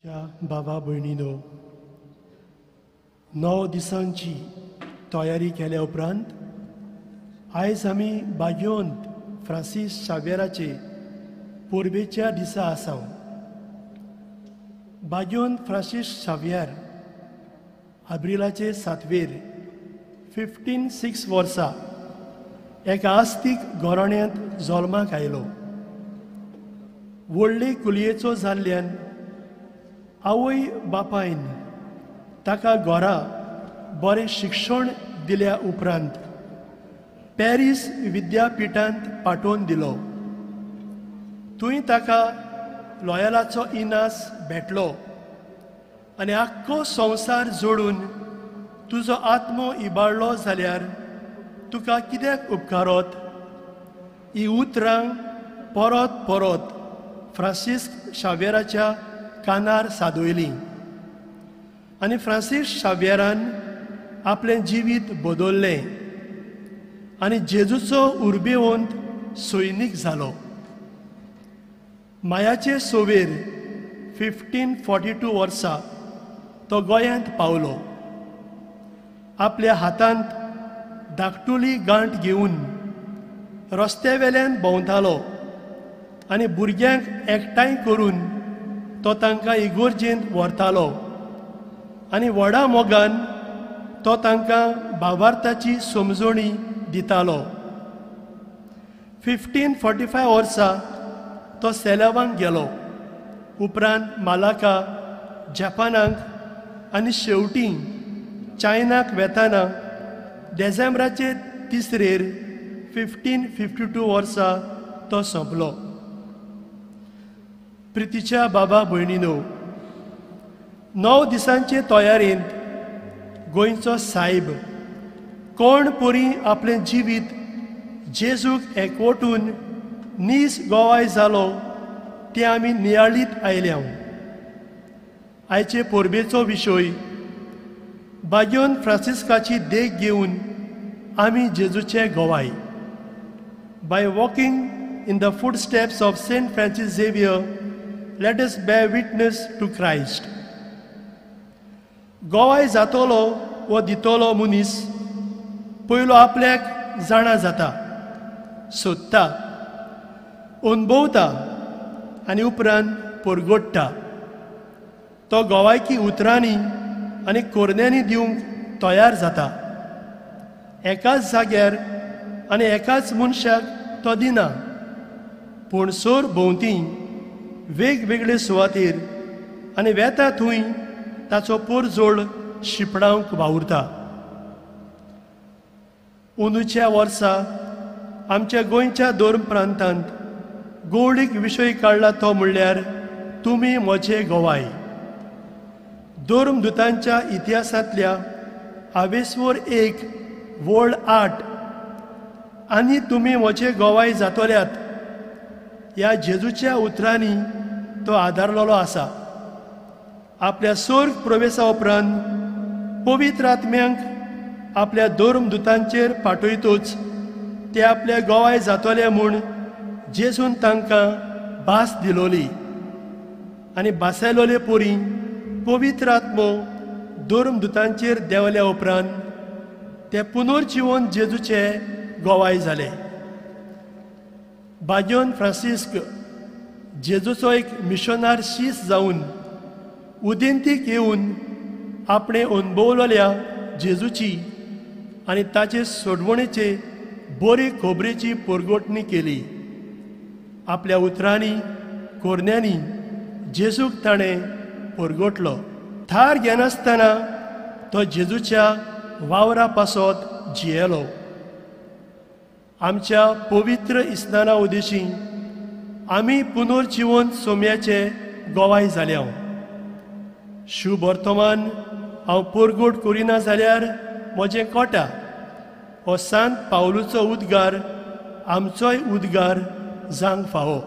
बाबा भयणीनो, 9 दिसांची तयारी केल्या उपरांत आयज आमी बागेंत फ्रांसीस शावेराचे पुर्वेच्या दिसा आसा. बागेंत फ्रांसीस शावेर एप्रिलाचे 7वेर 1506 वर्सा एका आस्तीक घराण्यांत जल्माक आयलो. व्हडले कुलयेचो जाल्ल्यान आवय बापायन ताका घरा बरें शिक्षण दिल्या उपरांत पॅरीस विद्यापिठांत पाठोवन दिलो. थंय ताका लॉयलाचो इनास भेटलो आनी आख्खो संवसार जोडून तुजो आत्मो इबाडलो जाल्यार तुका कित्याक उपकारत, ही उतरां परत परत फ्रांसीस शावेराच्या कानार सादयलीं आनी फ्रांसीस शावेरान आपलें जिवीत बदल्लें आनी जेजूचो उर्बेवंत सैनीक जालो. मायाचे सोवेर 1542 वर्सा तो गोंयांत पावलो. आपल्या हातांत धाकटुली गांठ घेवन रस्त्यावेल्यान भोंवतालो आनी भुरग्यांक एकठांय करून तो तांकां इगोर्जेंत व्हरतालो आनी व्हडा मोगान तो तांकां भावार्थाची समजणी दितालो. 1545 वर्सा तो सेलावांक गेलो, उपरांत मालाका, जपानाक आनी शेवटी चायनाक वेताना डिसेंबराचे 3 1552 वर्सा तो सोंपलो. प्रितीच्या बाबा भयणीनो, 9 दिसांचे तयारेंत गोंयचो सायब कोण परी आपलें जिवीत जेजूक एकवटून नीस गोवाय जालो तें आमी नियाळीत आयल्या. आयचे परबेचो विशय बागेंत फ्रांसिस्काची देख घेवन आमी जेजूचे गोवाय. By walking in the footsteps of saint Francis Xavier, let us bear witness to Christ. गोवाय जातलो वो दितलो मनीस पयलो आपल्याक जाणा जाता, सोदता, अणभवता आनी उपरांत परगट्टा. तो गोवायकी उतरांनी आनी कोरण्यांनी दिवंक तयार जाता. एकाच जाग्यार आनी एकाच मनशाक तो दिना, पूण सोर भोंवती वेगवेगळे सुवातेर आनी वेता थंय ताचो परजोड शिपडावंक वावुरता. अंदूच्या वर्सा आमच्या गोंयच्या धर्म प्रांतांत गौडीक विशय काडला तो म्हणल्यार तुमी म्हजे गोवाय. धर्मदुतांच्या इतिहासांतल्या हावेसवर एक व्हड आट आनी तुमी म्हजे गोवाय जातल्यात ह्या जेजूच्या उतरांनी तो आदारलेलो आसा. आपल्या स्वर्ग प्रवेशा उपरांत पवित्र आत्म्यांक आपल्या धर्मदुतांचेर पाठयतूच ते आपल्या गोवाय जातले म्हूण जेजून तांकां भास दिलोली आनी भासायलोले परी पवित्र आत्मो धर्मदुतांचेर देवल्या उपरांत ते पुनर्जिवन जेजूचे गोवाय जाले. बागेंत फ्रांसिस्क जेजूचो एक मिशनार शीस जावन उदेंतीक येवन आपणे अणभवलेल्या जेजूची आनी ताचे सोडवणेचे बरे खबरेची परगटणी केली. आपल्या उतरांनी कोरण्यांनी जेजूक ताणें परगटलो. थार घेनासतना तो जेजूच्या वावरा पासत जियेलो. आमच्या पवित्र इस्नाना उदेशी आमी पुनर्जिवन सोम्याचे गोवाय जाल्या. शुभ वर्तमान हांव परगट करिना जाल्यार म्हजें कोटा हो सांत पावलूचो उद्गार आमचोय उद्गार जावंक फावो.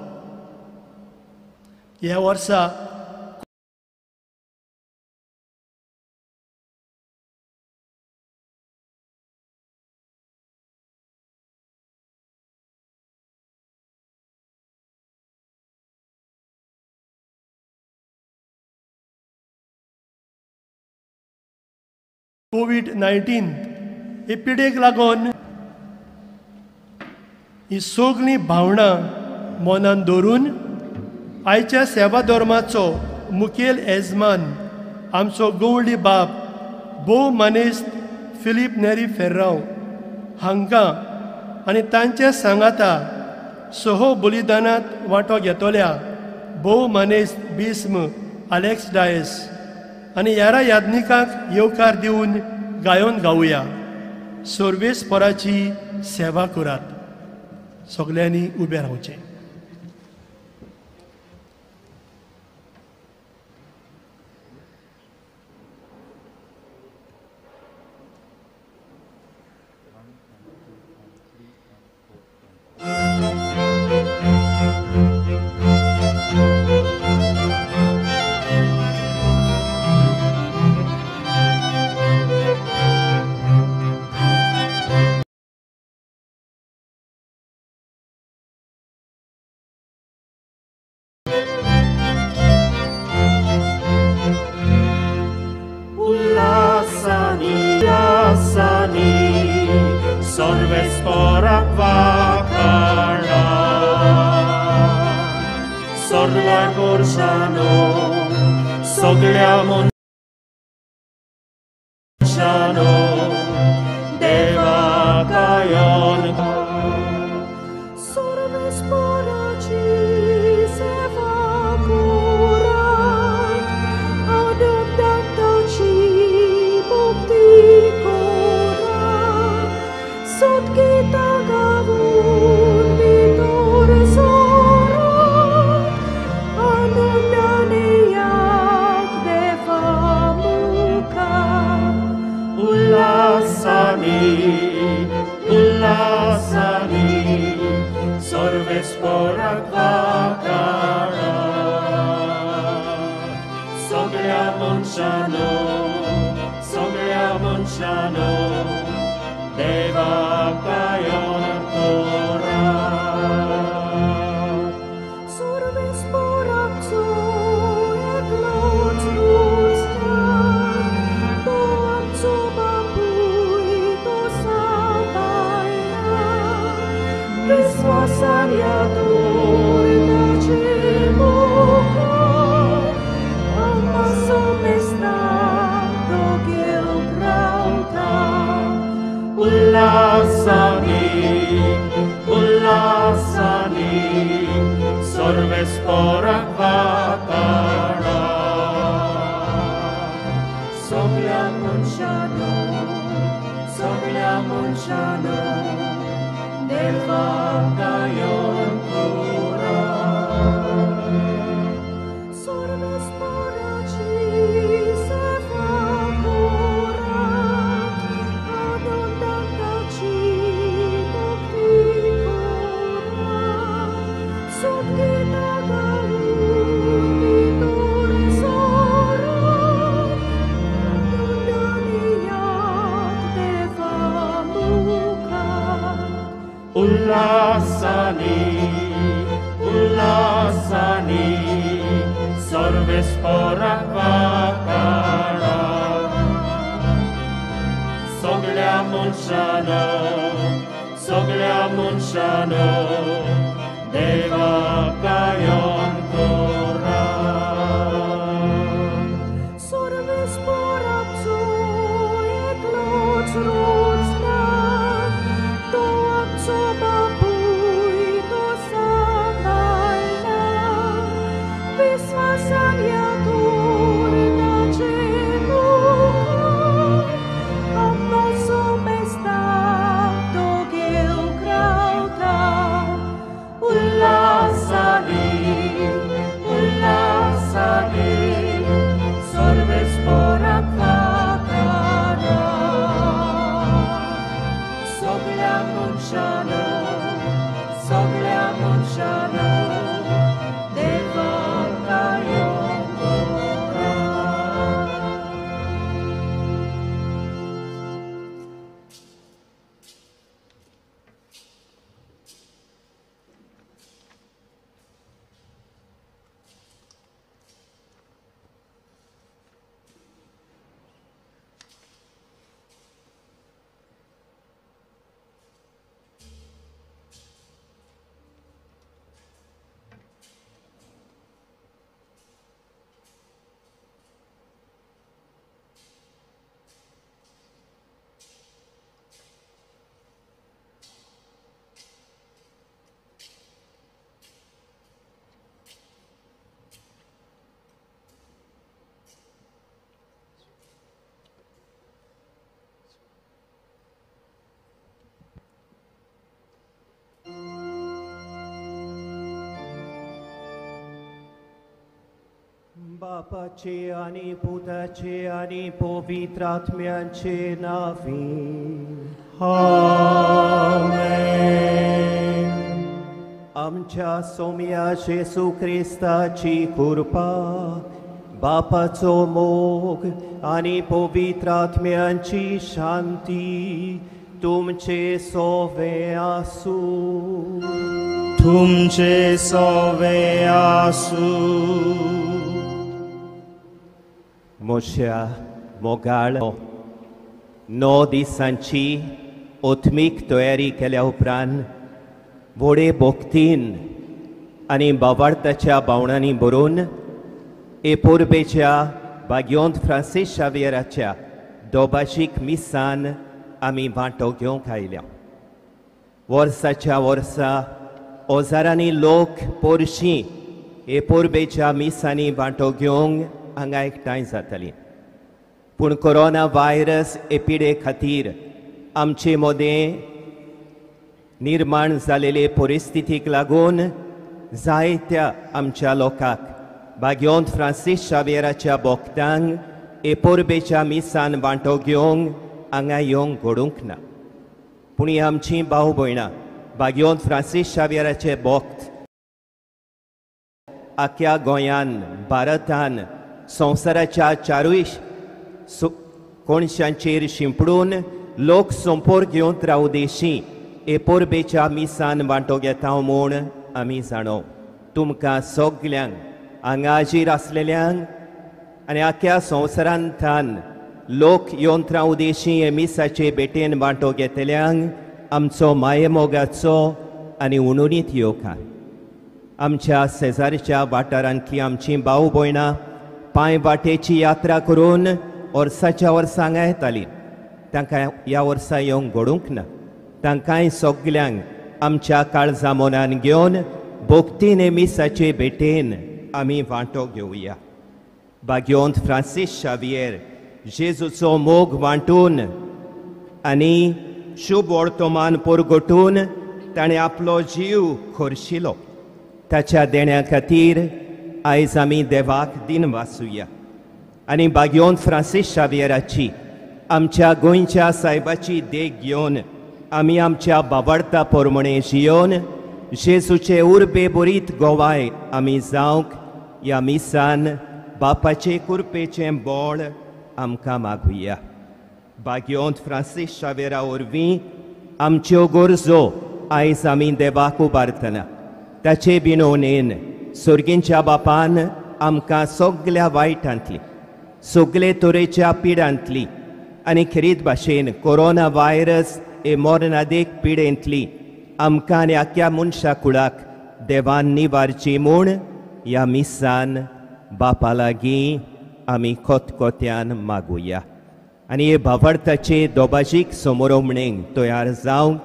ह्या वर्सा कोविड-19 हे पिडेक लागून ही सगळी भावना मनान दवरून आयच्या सेवा धर्माचो मुखेल येजमान आमचो गवळी बाब भोव मनीस फिलीप नेरी फेर्रांव हांकां आनी तांचे सांगाता सहो बलिदानांत वांटो घेतल्या भोव मनीस बिस्म आलेक्स डायस आनी ह्या यादनिकांक येवकार दिवन गायोन गावया सर्वेस्पराची सेवा करात सगळ्यांनी उबे रावचें. Sorvesporak vakala Sorla gorsano Soglia monshano Deva kayon Sorvesporaci sevakurat Adoptatoci bukti Sot kita gabun bitor sorot Anong daniyak devamuka Ulasani Sorvesporak vakala Soglia monshano Deva kayon kora Sorvesporak co eklot rustan Toam co babuj to sabayna Wysłasan jadur na cimuka Amma somesta do gilgrauta Ulasani Sorvesporak vakala Soglia monshano Deva kayon kura Sorvesporaci sevakurat Adoptataci bukti kura Sot kita gabun bitor sorot Anong daniyak devamuka Ulasani Sorvesporak vakala Soglia monshano Deva kayon kora Sorvesporak co eklot rustan Toam co babuj to sabayna Wysłasan jadur na cimuka Amma somesta do gilgrauta Ulasani Sorvesporak vakala Soglia monshano Deva kayon बापाचे आणि पुताचे आणि पवित्रात्म्यांचे नावे आमच्या सोम्या येशू ख्रिस्ताची कृपा बापाचो मोग आणि पवित्रात्म्यांची शांती तुमचे सोवे आसू तुमचे सोवे आसू मोशा मोगाळ 9 दिसांची ओथमीक तयारी केल्या उपरांत व्हडे भोगतीन आनी बावार्थाच्या भावनांनी बरोवन एपोरबेच्या बाग्योंत फ्रांसीस शावियराच्या दोबाशीक मिसान आमी वांटो घेवंक आयल्या वर्साच्या वर्सा ओजारांनी लोक पोरशीं एपोरबेच्या मिसांनी वांटो घेवंक हांगा एकठांय जातालीं पूण कोरोना व्हायरस एपिडे खातीर आमचे मोदें निर्माण जालेले परिस्थितीक लागून जायत्या आमच्या लोकांक बाग्योंत फ्रांसीस शावियराच्या भोगतांक एपोरबेच्या मिसान वांटो घेवंक हांगा येवंक घडूंक ना पूण ही आमचीं भाव भयणां बाग्योंत फ्रांसीस शावियराचे भोक्त आख्या गोंयान भारतान संवसाराच्या चारूय कोणशांचेर शिंपडून लोक संपोर घेवन रावदेशी एपोरबेच्या मिसान वांटो घेता म्हूण आमी जाणो तुमकां सगल्यांक हांगा हाजीर आसलेल्यांक आनी आख्या संवसारांतल्यान लोक येवन रावदेशी हे मिसाचे भेटेन वांटो घेतल्यांक आमचो मायेमोगाचो आनी उणुणीत येवकार आमच्या शेजारच्या वाठारांतलीं आमचीं भाव भयणां पांय वाटेची यात्रा करून वर्साच्या वर्सा हांगा येतालीं तांकां ह्या वर्सा येवंक घडूंक ना तांकांय सगल्यांक आमच्या काळजा मनान घेवन भोगतीन हे मिसाचे भेटेन आमी वांटो घेवया बाग्योंत फ्रांसीस शावियर जेजूचो मोग वांटून आनी शुभ वर्तमान परगटून ताणें आपलो जीव खोरशिलो ताच्या देण्या खातीर आयज आमी देवाक दिन वासुया आनी बाग्योंत फ्रांसीस शावियराची आमच्या गोंयच्या सायबाची देख घेवन आमी आमच्या बाबार्ता पोरमणे जियोन जेजूचे उर्बे बरीत गोवाय आमी जावंक ह्या मिसान बापाचे कृपेचें बोळ आमकां मागुया बाग्योंत फ्रांसीस शावियरा वरवीं आमच्यो गरजो आयज आमी देवाक उबारतना ताचे बिनोवणेन सुर्गींच्या बापान आमकां सगल्या वायटांतली सगले तरेच्या पिडांतली आनी खरीत भाशेन कोरोना व्हायरस हे मोरनादेक पिडेंतली आमकां आनी आख्या मनशा कुळाक देवान निवारची म्हूण ह्या मिसान बापा लागीं आमी कोतकोत्यान मागुया आनी हे भावार्थाचे दोबाशीक समोरमणेक तयार जावंक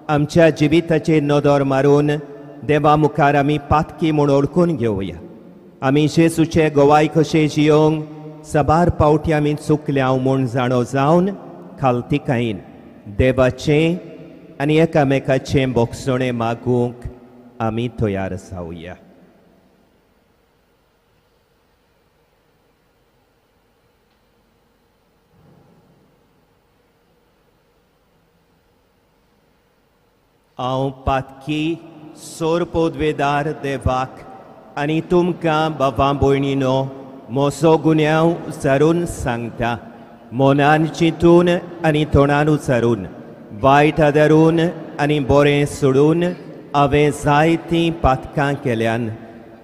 आमच्या जिविताचेर नदर मारून देवा मुखार आमी पातकी म्हूण ओळखून घेवया आमी जेजूचे गोवाय कशे जियोंक सबार पावटी आमी चुकल्या म्हूण जाणो जावन खालतिकायेन देवाचें आनी एकामेकाचें बोगसणें मागूंक आमी तयार जावया हांव पातकी सोर पोदवेदार देवाक आनी तुमकां बाबा भयणीनो मोसो गुन्यांव उचारून सांगता मोनान चिंतून आनी तोंडान उचारून वायट आदारून आनी बरें सोडून हांवें जायतीं पातकां केल्यान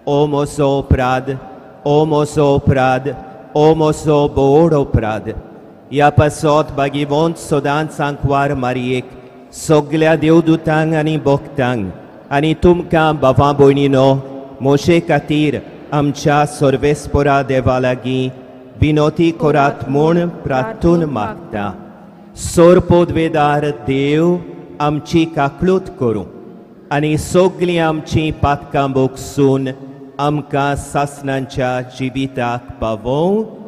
ओ मोसो अपराध ओ मोसो अपराध ओ मोसो बोड अपराध ह्या पासत बागीवंत सदांच सांकवार मारयेक सगल्या देवदूतांक आनी भक्तांक आनी तुमकां बाबा भयणीनो मोशे खातीर आमच्या सर्वेस्परा देवा लागीं विनोती करात म्हूण प्रार्थून मागता सोर पोदवेदार देव आमची काकळूत करूं आनी सगलीं आमचीं पातकां बोगसून आमकां सासणांच्या जिविताक पावोवं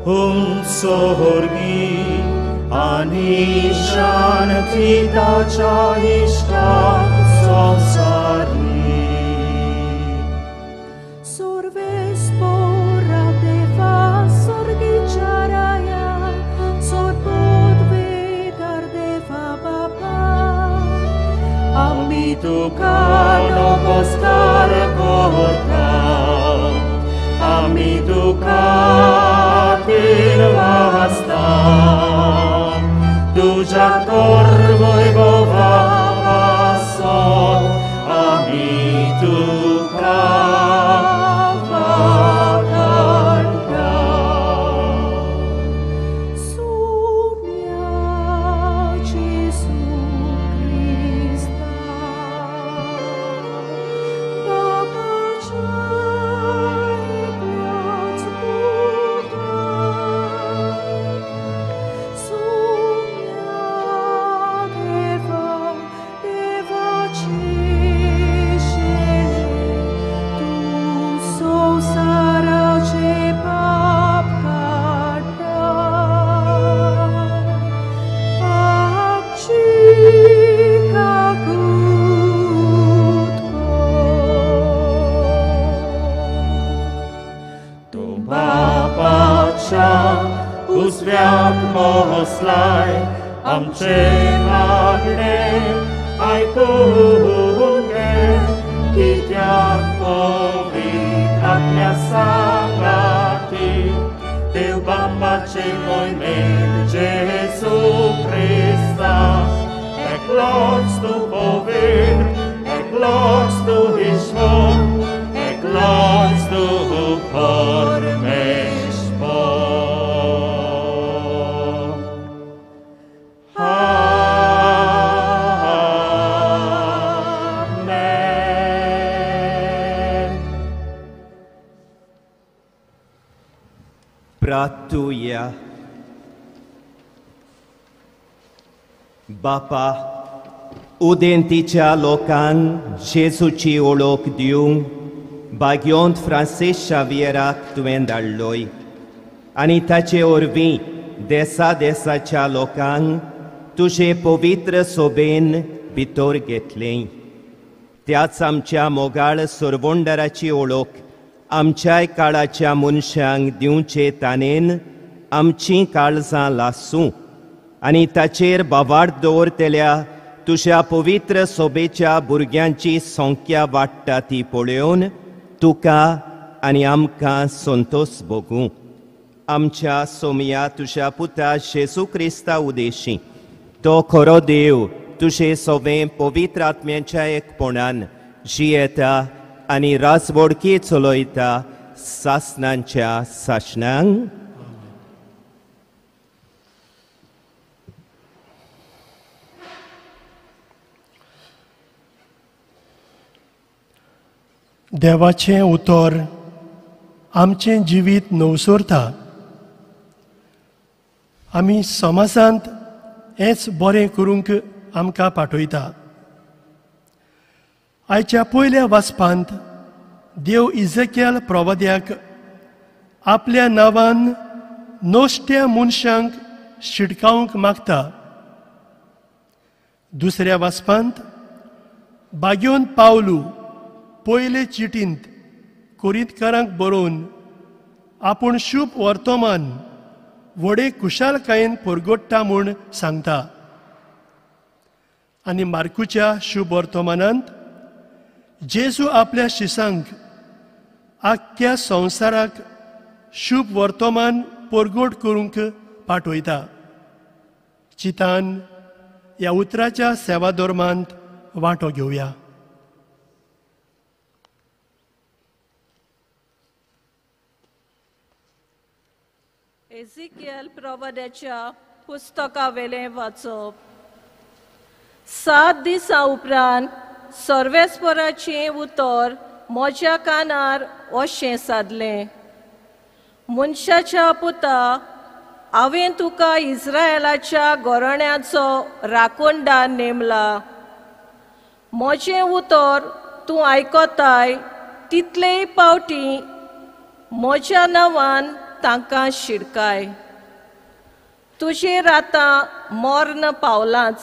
सोर्गी आनी शांती ताच्या इष्टा संसारी Sorvespora deva sorgicia raia, sorpod vedar deva baba. Ami tu cano costar corta, ami tu catin vasta, tu già corvo e bova passo, ami tu cava canta. Sumia Gesù Christa, Baba Cai Glas Buddha, Sumia Deva Cescele, Tu Sara Ce Papcata, Accica Tu papacia, uzwiak moslaj, amcze magne, aj punge, kitiak povit, akmia sangati, Teu bamba ce moi med, Jesu Christa, ek lots tu povit, ek lots tu ishmon, ek lots tu pormeshpo. Amen. प्रार्थूया. बापा, उदेंतीच्या लोकांक जेसूची ओळख दिवंक बाग्योंत Francis शावियराक तुवें धाडलोय आनी ताचे वरवीं देसा देसाच्या लोकांक तुजे पवित्र सोबेन भितर घेतलें. त्याच आमच्या मोगाळ सुरवंडराची ओळख आमच्याय काळाच्या मनशांक दिवचे ताणेन आमचीं काळजां लासूं आनी ताचेर बावाड दवरतल्या तुज्या पवित्र सोबेच्या भुरग्यांची संख्या वाडटा ती पळोवन तुका आनी आमकां संतोश भोगूं. आमच्या सोमया तुज्या पुता जेसू क्रिस्ता उदेशी तो खरो देव तुजे सोबें पवित्र आत्म्याच्या एकपणान जियेता आनी राजवडकी चलयता सासणांच्या सासणांक. देवाचें उतर आमचें जिवीत नवसोरता. आमी समाजांत हेंच बरें करूंक आमकां पाठयता. आयच्या पयल्या वाचपांत देव इजेकियल प्रवाद्याक आपल्या नांवान नोश्ट्या मनशांक शिडकावंक मागता. दुसऱ्या वाचपांत बाग्योन पावलू पयले चिटींत कोरिंतकारांक बरोवन आपूण शुभ वर्तमान व्हडे कुशालकायेन परगट्टा म्हूण सांगता. आनी मार्कूच्या शुभ वर्तमानांत जेजू आपल्या शिसांक आख्ख्या संवसाराक शुभ वर्तमान परगट करूंक पाठयता. चितान ह्या उतराच्या सेवा धर्मांत वांटो घेवया. एजिकियल प्रवाद्याच्या पुस्तका वेलें वाचप. 7 दिसां उपरांत सर्वेस्पराचें उतर म्हज्या कानार अशें सादलें. मनशाच्या पुता, हांवें तुका इस्रायेलाच्या घराण्यांचो राखणदार नेमला. म्हजें उतर तूं आयकताय तितलेय पावटी म्हज्या नांवान तांकां शिडकाय. तुजेर आतां मरण पावलांच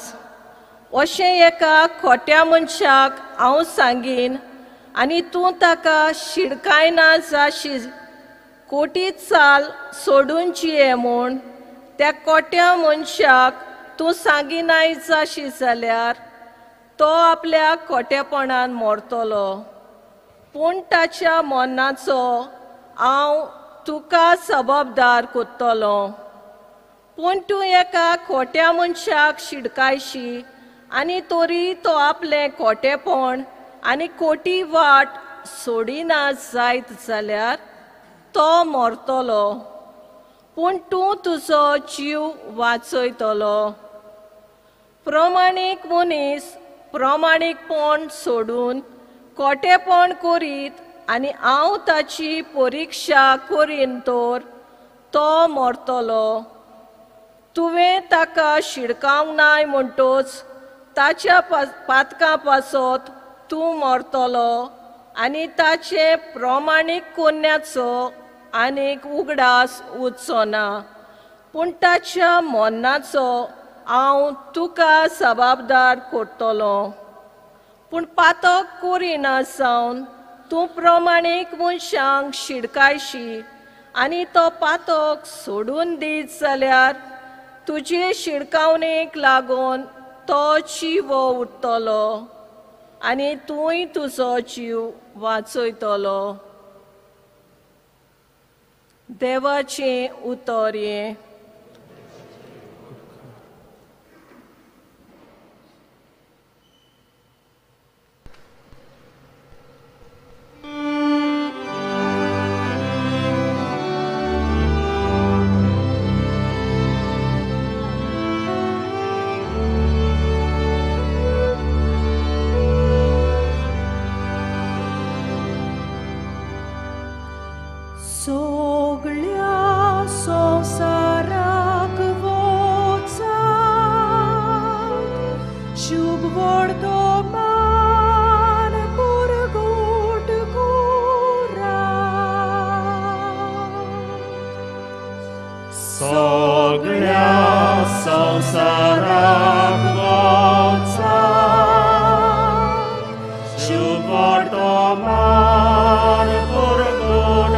अशें एका खोट्या मनशाक हांव सांगीन आनी तूं ताका शिडकायना जाशी कोटीच साल सोडून जिये म्हूण त्या कोट्या मनशाक तूं सांगिनाय जाशी जाल्यार तो आपल्या खोटेपणान मरतलो. पूण ताच्या मरणाचो हांव तुका सबबदार कोत्तलो. पूण तूं एका खोट्या मनशाक शिडकायशी आनी तोरी तो आपलें खोटेपण आनी खोटी वाट सोडिना जायत जाल्यार तो मरतलो. पूण तूं तुजो जीव वाचयतलो. प्रमाणीक मनीस प्रमाणीकपण सोडून खोटेपण करीत आनी हांव ताची परिक्षा करीन तर तो मरतलो. तुवें ताका शिडकावंक नाय म्हणटोच ताच्या पातकां पासत तूं मरतलो आनी ताचे प्रमाणीक कोन्याचो आनीक उगडास उरचो ना. पूण ताच्या मरणाचो हांव तुका जबाबदार करतलो. पूण पातक करिना जावन तूं प्रमाणीक मनशांक शिडकायशी आनी तो पातक सोडून दीत जाल्यार तुजे शिडकावणेक लागून तो जीव उरतलो आनी तुंय तुजो जीव वाचयतलो. देवाचें उतर हें. Soglia संसाराक वोचात शुभ वर्तमान पुरगोट कोरात. Soglia संसाराक वोचात शुभ वर्तमान पुरगोट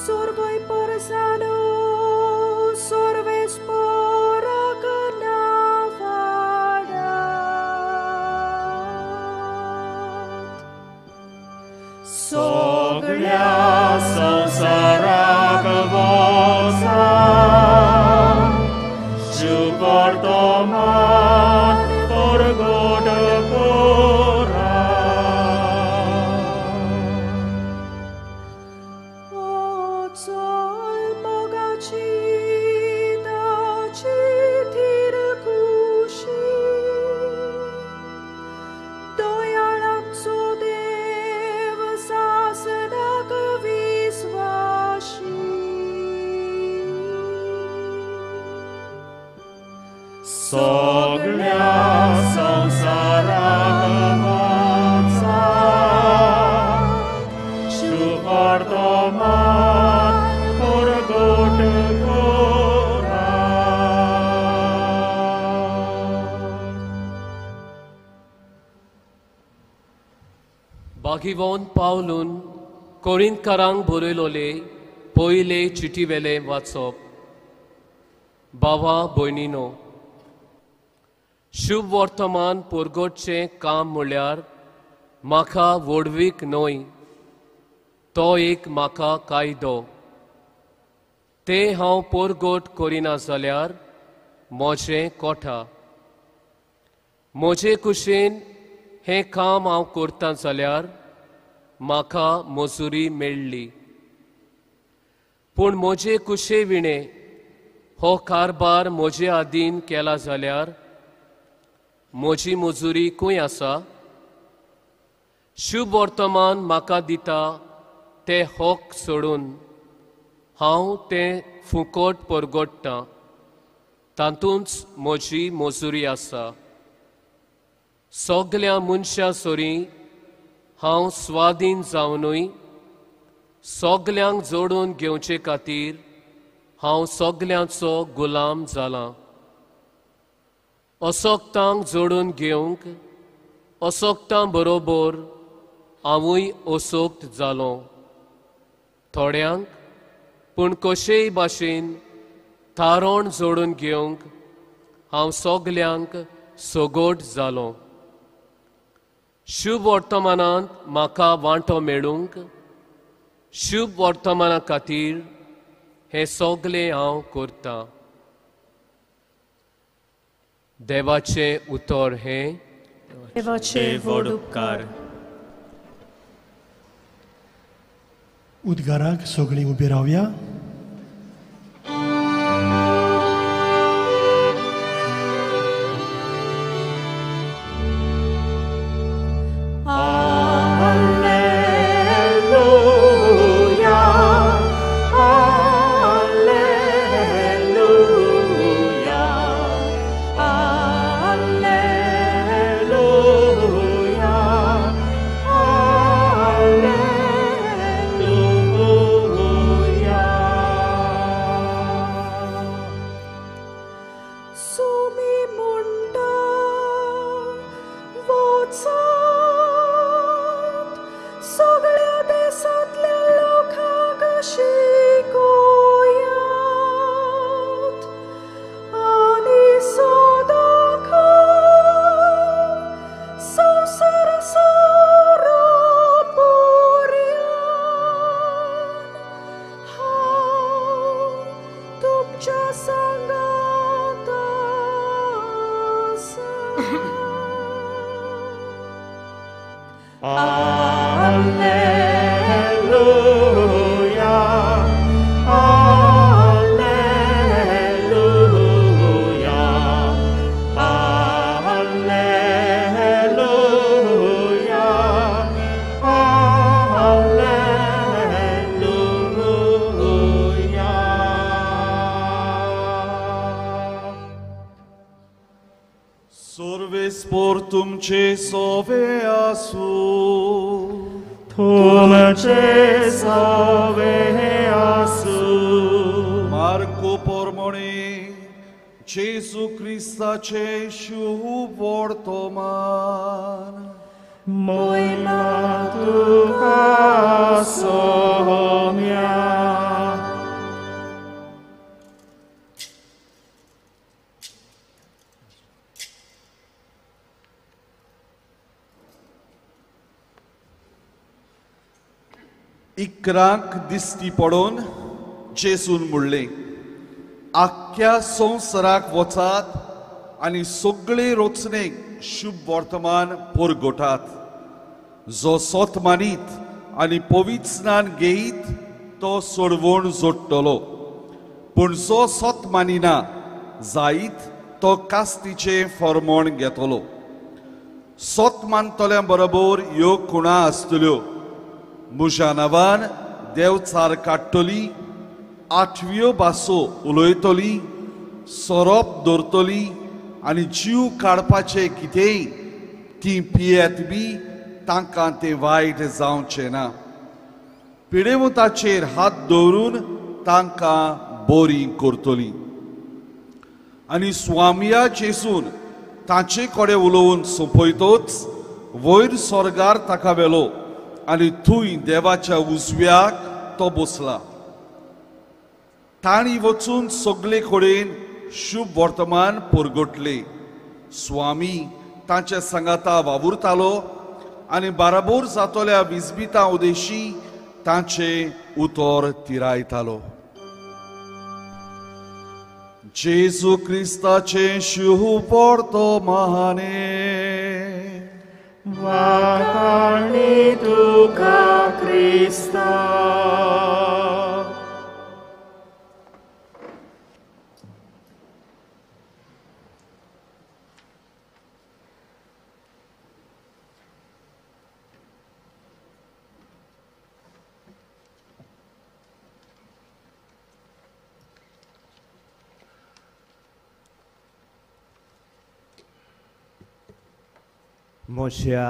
Sorvai parsano, sorves porak navadat. Soglia संसाराक वोचात शुभ वर्तमान पुरगोट Soglia संसाराक वोचात शुभ वर्तमान पुरगोट बागीवोन पावलून कोरिंतकारांक बरयलोले पयले चिटीवेले वाचप. भावा भयणीनो, शुभ वर्तमान पुरगोटचें काम म्हळ्यार म्हाका वडवीक न्हय, तो एक म्हाका कायदो. तें हांव पुरगोट करिना जाल्यार म्हजें कोठा. म्हजे कुशीन हें काम हांव करतां जाल्यार म्हाका मजुरी मेळ्ळी. पूण म्हजे कुशे विणे हो कारबार म्हजे आदीन केला जाल्यार म्हजी मजुरी खंय आसा? शुभ वर्तमान म्हाका दिता ते होक सोडून हांव तें फुकट परगोडटां तातूंच म्हजी मजुरी आसा. सगल्या मनशां सोरी हांव स्वाधीन जावनूय सगल्यांक जोडून घेवचे खातीर हांव सगल्यांचो गुलाम जालां. असोक्तांक जोडून घेवंक असोक्तां बरोबर हांवूय असोक्त जालो. थोड्यांक पूण कशेय भाशेन थारोण जोडून घेवंक हांव सगल्यांक सोगोट जालो. शुभ वर्तमानांत म्हाका वांटो मेळूंक शुभ वर्तमाना खातीर हें सगलें हांव करतां. देवाचें उतर हें देवाचे व्हड उपकार. उद्गाराक सगळीं उबी रावया. Sorvespor tumce soveasu, tumce soveasu. Marco pormone, Jesu Christa ce șubortoman. Moina tu casomia. इकरांक दिसती पडोवन जेसून म्हणलें, आख्ख्या संवसाराक वचात आनी सगळे रोचणेक शुभ वर्तमान परगोटात. जो सोत मानीत आनी पवित्र स्नान घेयत तो सोडवण जोडटलो, पूण जो सोत मानिना जायत तो कास्तीचें फर्मोण घेतलो. सोत मानतल्या बरोबर ह्यो खुणा आसतल्यो. म्हज्या नांवान देवचार काडटली, आठव्यो भासो उलयतली, सोरोप दवरतली आनी जीव काडपाचें कितेंय ती पियेत बी तांकां तें वायट जावचें ना. पिडेमुताचेर हात दवरून तांकां बरी करतली. आनी स्वामिया जेसून तांचे कडेन उलोवन सोंपयतोच वयर स्वर्गार ताका व्हेलो आनी थंय देवाच्या उजव्याक तो बसला. तांणी वचून सगळे कडेन शुभ वर्तमान परगटले. स्वामी तांच्या सांगाता वावुरतालो आनी बाराबोर जातोल्या विजबितां उदेशी तांचे उतर तिरायतालो. जेजू क्रिस्ताचे शुभ वर्तमाने वाखाणी तुका क्रिस्ता. म्हज्या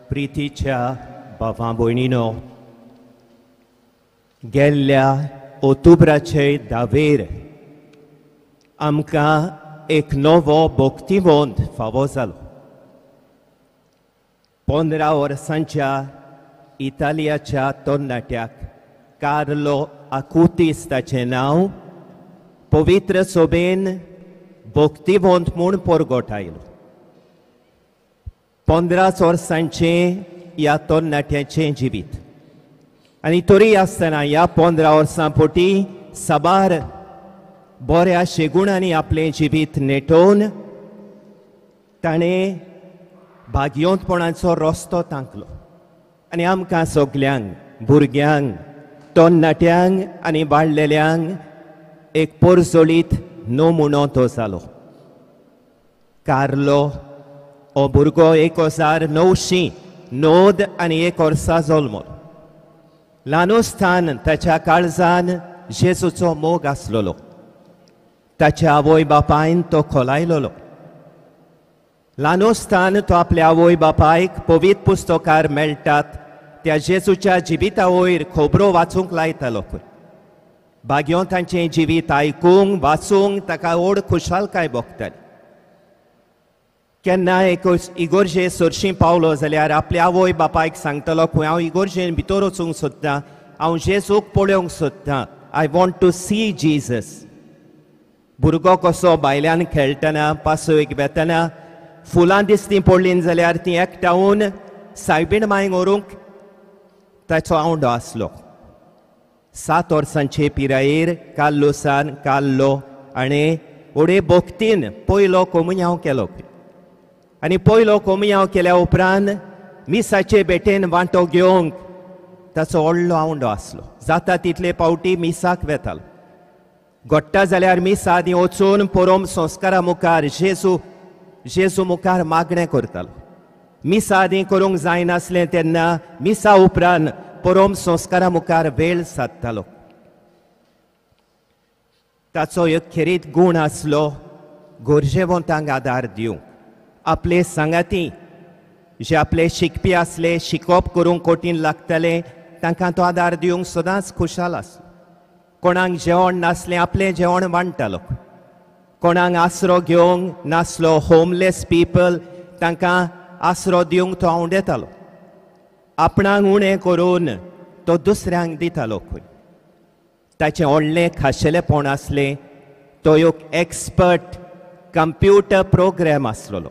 प्रितीच्या भावां भयणीनो, गेल्ल्या ऑक्टोबराचे 10 आमकां एक नवो भक्तिवंत फावो जालो. 15 वर्सांच्या इटालियाच्या तरणाट्याक कार्लो आकुतीस ताचें नांव पवित्र सोबेन भक्तिवंत म्हूण परगट आयलो. 15 वर्सांचें ह्या तरणाट्याचें जिवीत आनी तरी आसतना ह्या 15 वर्सां पोटी साबार बऱ्या शेगुणांनी आपलें जिवीत नेटोवन ताणें भाग्योंतपणाचो रस्तो तांकलो आनी आमकां सगल्यांक भुरग्यांक तरणाट्यांक आनी बाळलेल्यांक एक पोरजोळीत नमुनो तो जालो. कार्लो हो भुरगो 1990 आनी 1 वर्सा जल्मलो. ल्हानूसथान ताच्या काळजान जेजूचो मोग आसलोलो. ताच्या आवय बापायन तो खोलायलोलो. ल्हानूसथान तो आपल्या आवय बापायक पवित्र पुस्तकार मेळटात त्या जेजूच्या जिविता वयर खबरो वाचूंक लायतालो. भाग्यो तांचें जिवीत आयकूंक वाचूंक ताका ओड खुशालकाय भोगताली. केन्ना एक इगोर्जे सरशीं पावलो जाल्यार आपल्या आवय बापायक सांगतलो खंय हांव इगोर्जेन भितर वचूंक सोदतां, हांव जेजूक पळोवंक सोदतां, I want to see Jesus. भुरगो कसो भायल्यान खेळटना पासयेक वेतना फुलां दिसतीं पडलीं जाल्यार तीं एकठांवन सायबीण मांयक व्हरूंक ताचो आवडो आसलो. 7 वर्सांचे पिरायेर कार्लोसान कार्लो आनी ओडे भक्तीन पयलो कोमुन्यांव केलो. आनी पयलो कोमुन्यांव केल्या उपरांत मिसाचे बेटेन वांटो घेवंक ताचो व्हडलो आवडो आसलो. जाता तितले पावटी मिसाक वेतालो. घडटा जाल्यार मिसा आदीं वचून परम संस्कारा मुखार जेजू मुखार मागणें करतालो. मिसा आदीं करूंक जायनासलें तेन्ना मिसा उपरांत परम संस्कारा मुखार वेळ सादतालो. ताचो एक खेरीत गूण आसलो गोरजेवंतांक आदार दिवंक. आपले सांगाती जे आपले शिकपी आसले, शिकोवप करूंक कठीण लागतालें, तांकां तो आदार दिवंक सदांच खुशाल आसलो. कोणाक जेवण नासलें आपलें जेवण वांडटालो. कोणाक आसरो घेवंक नासलो, होमलेस पीपल, तांकां आसरो दिवंक तो आवडेतालो. आपणाक उणें करून तो दुसऱ्यांक दितालो. ताचें व्हडलें खाशेलेपण आसलें. तो एक एक्सपर्ट कंप्युटर प्रोग्राम आसलोलो.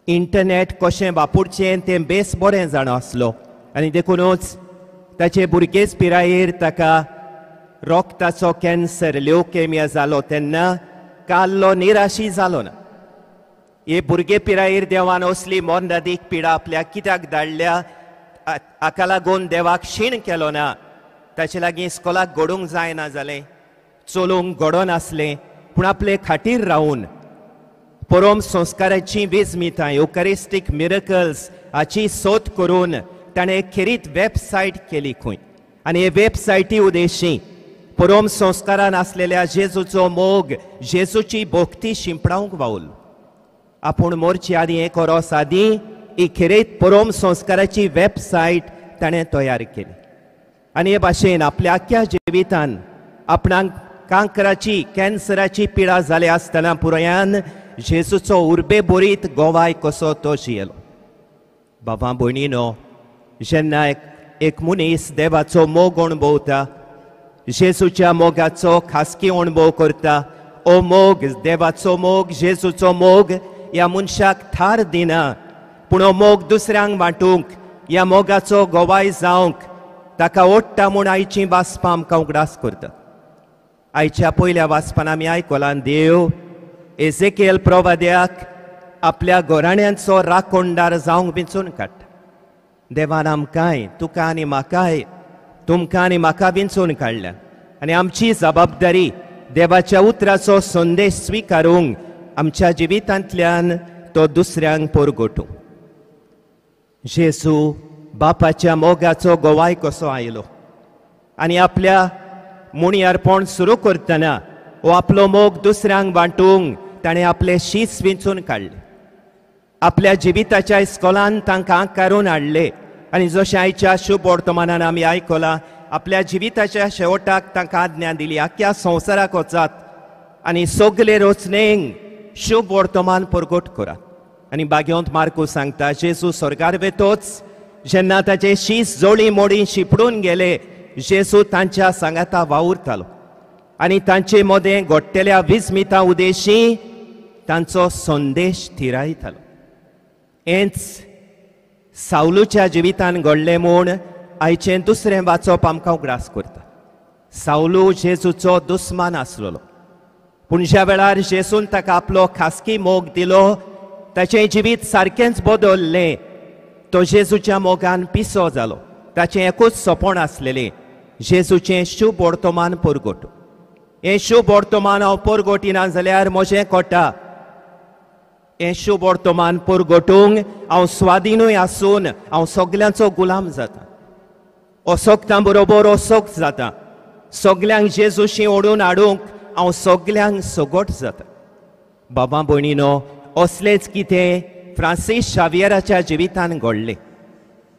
इंटरनेट कशें वापरचें तें बेस बरें जाणो आसलो. आनी देखूनच ताचे भुरगेच पिरायेर ताका रोगताचो कॅन्सर ल्युकेमिया जालो तेन्ना कार्लो निराशी जालो ना. हे भुरगे पिरायेर देवान असली मोर्नादीक पिडा आपल्याक कित्याक धाडल्या हाका लागून देवाक शीण केलो ना. ताचे लागीं इस्कोलाक घडोवंक जायना जालें, चलोवंक घडोनासलें, पूण आपले खाटीर रावून परम संस्काराची वेजमितां युकारिस्टीक मिरेकल्स हाची सोद करून ताणें खेरीत वेबसायट केली खंय. आनी हे वेबसायटी उदेशी परम संस्कारान आसलेल्या जेजूचो मोग, जेजूची भक्ती शिंपडावंक वावलो. आपूण मोरचे आदीं 1 वर्स आदीं ही खेरीत परम संस्काराची वेबसायट ताणें तयार केली. आनी हे भाशेन आपल्या आख्या जिवितान आपणाक कांकराची कॅन्सराची पिडा जाली आसतना पुरायान जेजूचो उर्बे बोरीत गोवाय कसो तो जियेलो. बाबा भयणीनो, जेन्ना एक मनीस देवाचो मोग अणभवता, जेजूच्या मोगाचो खासगी अणभव करता, ओ मोग, देवाचो मोग, जेजूचो मोग ह्या मनशाक थार दिना, पूण हो मोग दुसऱ्यांक वांटूंक, ह्या मोगाचो गोवाय जावंक ताका ओडटा म्हूण आयची वाचपां आमकां उगडास करता. आयच्या पयल्या वाचपान आमी आयकलां देव एजेकिएल प्रवाद्याक आपल्या घोराण्यांचो राखणदार जावंक विंचून काडटा. देवान आमकांय, तुका आनी म्हाकाय, तुमकां आनी म्हाका विंचून काडल्या. आनी आमची जबाबदारी देवाच्या उतराचो संदेश स्विकारूंक आमच्या जिवितांतल्यान तो दुसऱ्यांक परगटूंक. जेजू बापाच्या मोगाचो गोवाय कसो आयलो आनी आपल्या मुणयारपण सुरू करतना हो आपलो मोग दुसऱ्यांक वांटूंक ताणें आपले शीस विंचून काडले. आपल्या जिविताच्या इस्कोलान तांकां कारून हाडले आनी जशें आयच्या शुभ वर्तमानान आमी आयकलां आपल्या जिविताच्या शेवटाक तांकां आज्ञा दिली आख्या संवसाराक वचात आनी सगले रचनेक शुभ वर्तमान परगट करात आनी बागेवंत मार्कूस सांगता जेजू स्वर्गार वेतोच जेन्ना ताचे शीस जोडी मोडी शिपडून गेले जेजू तांच्या सांगाता वावुरतालो आनी तांचे मदें घोट्टेल्या विस्मिता उदेशी तांचो संदेश थिरायतालो. हेंच सावलूच्या जिवितान घडलें म्हूण आयचें दुसरें वाचप आमकां उगडास करता. सावलू जेजूचो दुस्मान आसलोलो पूण ज्या वेळार जेजून ताका आपलो खासगी मोग दिलो ताचें जिवीत सारकेंच बदललें. तो जेजूच्या मोगान पिसो जालो. ताचें एकूच सपन आसलेलें जेजूचें शुभ वर्तमान परगट. हें शुभ वर्तमान हांव परगटिना जाल्यार म्हजें कोटा. हें शुभ वर्तमान परगटूंक हांव स्वाधीनूय आसून हांव सगल्यांचो गुलाम जाता. असोगतां बरोबर असोग जाता. सगल्यांक जेजूशी ओडून हाडूंक हांव सगल्यांक सगोट जाता. बाबा भयणीनो असलेच कितें फ्रांसीस शावियराच्या जिवितान घडलें.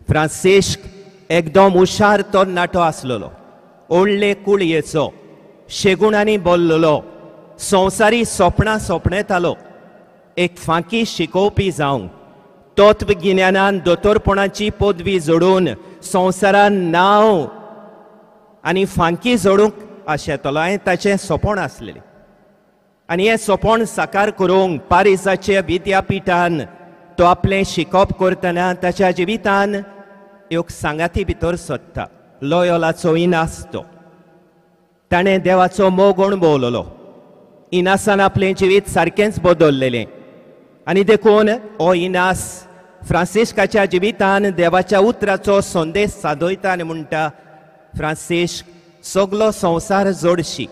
फ्रांसिस्क एकदम हुशार तरणाटो आसलोलो. व्हडले कुळयेचो शेगुणांनी बोल्लोलो. संवसारी सपनां सोपणेतालो. एक फांकी शिकोवपी जावंक तत्वगिन्यानान दोतोरपणाची पदवी जोडून संवसारान नांव आनी फांकी जोडूंक आशेतलो. हें ताचें सपन आसलेलें आनी हें सपन साकार करूंक पारिसाच्या विद्यापिठान तो आपलें शिकप करतना ताच्या जिवितान एक सांगाती भितर सोदता. लोयोलाचो इनास तो. ताणें देवाचो मोग अणभवलोलो. इनासान आपलें जिवीत सारकेंच बदललेलें आनी देखून हो इनास फ्रांसिस्काच्या जिवितान देवाच्या उतराचो संदेश सादयता आनी म्हणटा फ्रांसिस्क सगलो संवसार जोडशी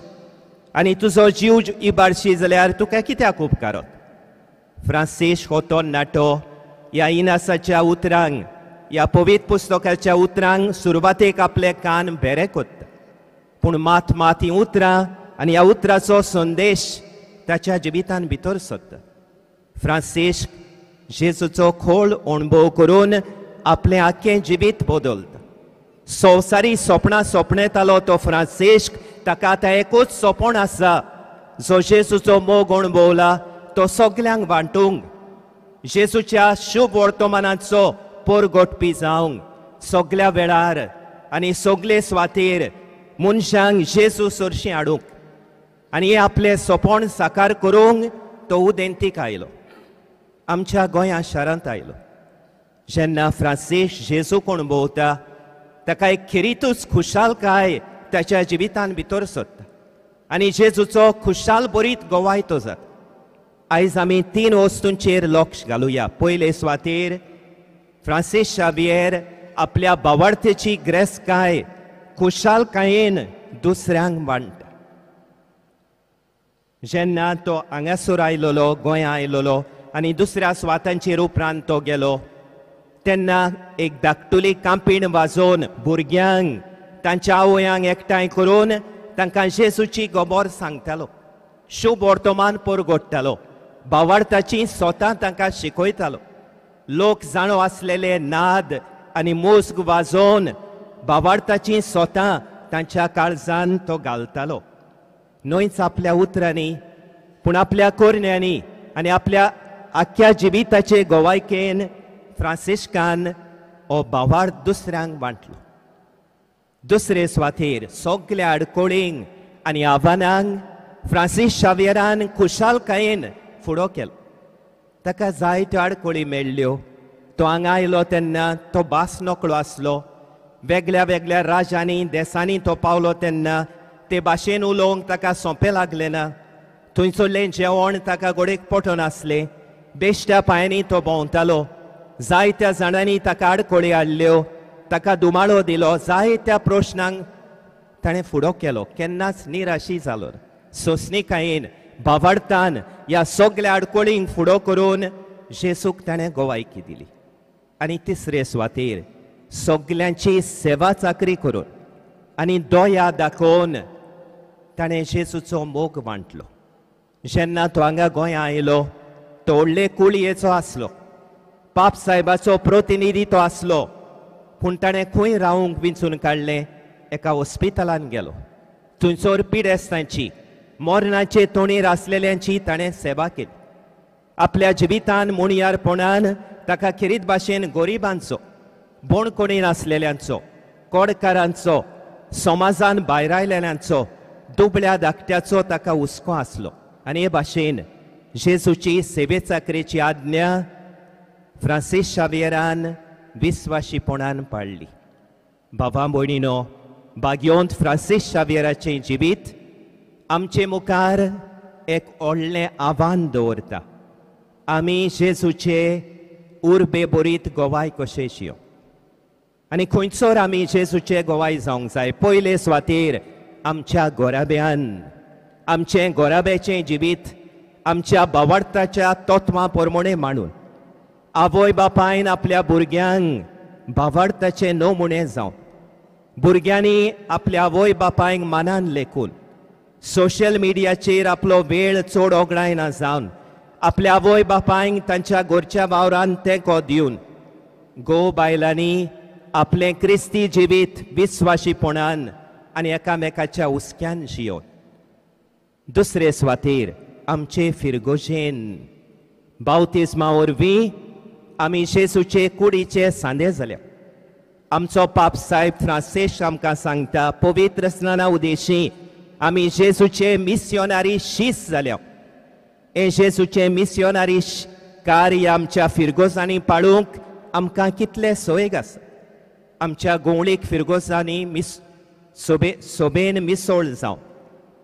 आनी तुजो जीव इबाडशी जाल्यार तुका कित्याक उपकारत. फ्रांसिस्क हो तरणाटो ह्या इनासाच्या उतरांक ह्या पवित्र पुस्तकाच्या उतरांक सुरवातेक आपले कान बेरे कोत्ता पूण मात मात ही उतरां आनी ह्या उतराचो संदेश ताच्या जिवितान भितर सोदता. फ्रांसिस्क जेजूचो खोल अणभव करून आपलें आख्खें जिवीत बदलता. संवसारी सपनां सोपणेतालो तो फ्रांसिस्क ताका आतां एकूच सपन आसा जो जेजूचो मोग अणभवला तो सगल्यांक वांटूंक जेजूच्या शुभ वर्तमानाचो परगटपी जावंक सगल्या वेळार आनी सगले सुवातेर मनशांक जेजू सरशीं हाडूंक आनी हें आपलें सपन साकार करूंक तो उदेंतीक आयलो. आमच्या गोंया शारांत आयलो. जेन्ना फ्रांसिस्क जेजूक अणभवता ताका एक खिरीतूच खुशालकाय ताच्या जिवितान भितर सोदता आनी जेजूचो खुशाल बरीत गोवाय तो जाता. आयज आमी 3 वस्तूंचेर लक्ष घालुया. पयले सुवातेर फ्रांसीस शावियर आपल्या भावार्थेची ग्रेसकाय खुशालकायेन दुसऱ्यांक वांटता. जेन्ना तो हांगासर आयलोलो गोंया आयलोलो आनी दुसऱ्या सुवातांचेर उपरांत तो गेलो तेन्ना एक धाकटुली कांपीण वाजोवन भुरग्यांक तांच्या आवयांक एकठांय करून तांकां जेजूची गोबोर सांगतालो. शुभ वर्तमान परगटतालो. भावार्थाची स्वता तांकां शिकयतालो. लोक जाणो आसलेले नाद आनी मोस्ग वाजोवन भावार्थाची स्वता तांच्या काळजान तो घालतालो. न्हयच आपल्या उतरांनी पूण आपल्या कोरण्यांनी आनी आपल्या आख्या जिविताचे गोवायकेन फ्रांसिस्कान हो भावार्थ दुसऱ्यांक वांटलो. दुसरे सुवातेर सगल्या आडकोळींक आनी आव्हानांक फ्रांसीस शावियरान खुशालकायेन फुडो केलो. ताका जायत्यो आडकोळी मेळ्ळ्यो. तो हांगा आयलो तेन्ना तो भास नकळो आसलो. वेगळ्या वेगळ्या राज्यांनी देसांनी तो पावलो तेन्ना ते भाशेन उलोवंक ताका सोंपें लागलें ना. थंयसरलें जेवण ताका गोडेक पटनासलें. बेश्ट्या पांयांनी तो भोंवतालो. जायत्या जाणांनी ताका आडकोळी हाडल्यो. ताका दुमाळो दिलो. जायत्या प्रश्नांक ताणें फुडो केलो. केन्नाच निराशी जालो. सोंसणीकायेन भावार्थान ह्या सगल्या आडकोळींक फुडो करून जेजूक ताणें गोवायकी दिली. आनी तिसरे सुवातेर सगल्यांची सेवा चाकरी करून आनी दया दाखोवन ताणें जेजूचो मोग वांटलो. जेन्ना तो हांगा गोंया आयलो तो व्हडले कुळयेचो आसलो. पाप साहेबाचो प्रतिनिधी तो आसलो, पूण ताणें खंय रावूंक विंचून काडलें, एका हॉस्पिटलान गेलो. थंयसर पिडेस्तांची, मरणाचे तोणीर आसलेल्यांची ताणें सेवा केली. आपल्या जिवितान मुणयारपणान ताका खिरीत भाशेन गोरिबांचो, बोणकोणीन आसलेल्यांचो, कोडकारांचो, समाजान भायर आयलेल्यांचो, दुबळ्या धाकट्याचो ताका हुस्को आसलो. आनी हे भाशेन जेजूची सेवे चाकरेची आज्ञा फ्रांसीस शावेरान विस्वाशीपणान पाळली. बाबा भयणीनो, भाग्योंत फ्रांसीस शावेराचें जिवीत आमचे मुखार एक व्हडलें आव्हान दवरता. आमी जेजूचे उर्बे बरीत गोवाय कशे जियो आनी खंयसर आमी जेजूचे गोवाय जावंक जाय. पयले सुवातेर आमच्या गोराब्यान, आमचें गोराब्याचें जिवीत आमच्या भावार्थाच्या तत्वां प्रमाणे मांडून आवय बापायन आपल्या भुरग्यांक भावार्थाचे नमुणे जावन, भुरग्यांनी आपल्या आवय बापायक मानान लेखून, सोशल मिडियाचेर आपलो वेळ चड ओगडायना जावन आपल्या आवय बापायक तांच्या घरच्या वावरान तेंको दिवन घोव बायलांनी आपलें क्रिस्ती जिवीत विस्वाशीपणान आनी एकामेकाच्या हुस्क्यान जियोन. दुसरे सुवातेर आमचे फिरगोशेन बावतिस्मा वरवीं आमी जेजूचे कुडीचे सांदे जाल्या. आमचो पाप साहेब फ्रांसीस आमकां सांगता, पवित्र स्नाना उदेशी आमी जेजूचे मिस्योनारी शीस जाल्या. हे जेजूचे मिस्योनारी कार्य आमच्या फिरगोसांनी पाळूंक आमकां कितले सोयेग आसा. आमच्या गोवळीक फिरगोसांनी सोबेन मिसळ जावन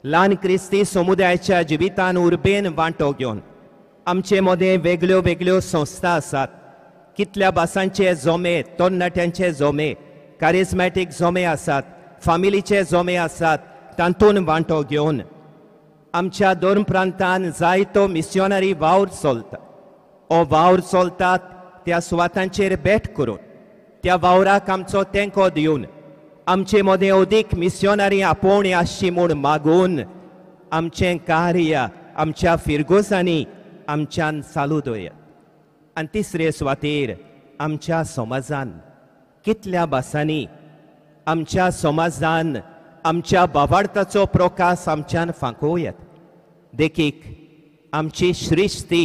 ल्हान क्रिस्ती समुदायाच्या जिवितान उर्बेन वांटो घेवन आमचे मदें वेगळ्यो वेगळ्यो संस्था आसात. कितल्या भासांचे जोमे, तरणाट्यांचे जोमे, कारिझमॅटीक जोमे आसात, फामिलीचे जोमे आसात. तातूंत वांटो घेवन आमच्या दोन प्रांतान जायतो मिस्योनरी वावर चलता. हो वावर चलतात त्या सुवातांचेर बेट करून, त्या वावराक आमचो तेंको दिवन, आमचे मदें अदीक मिस्योनरी आपोवणी आसची म्हूण मागून आमचें कार्य आमच्या फिरगोसांनी आमच्यान चालू दवरया. आनी तिसरे सुवातेर आमच्या समाजान, कितल्या भासांनी आमच्या समाजान आमच्या भावार्थाचो प्रकाश आमच्यान फांकोवयात. देखीक आमची श्रिश्ती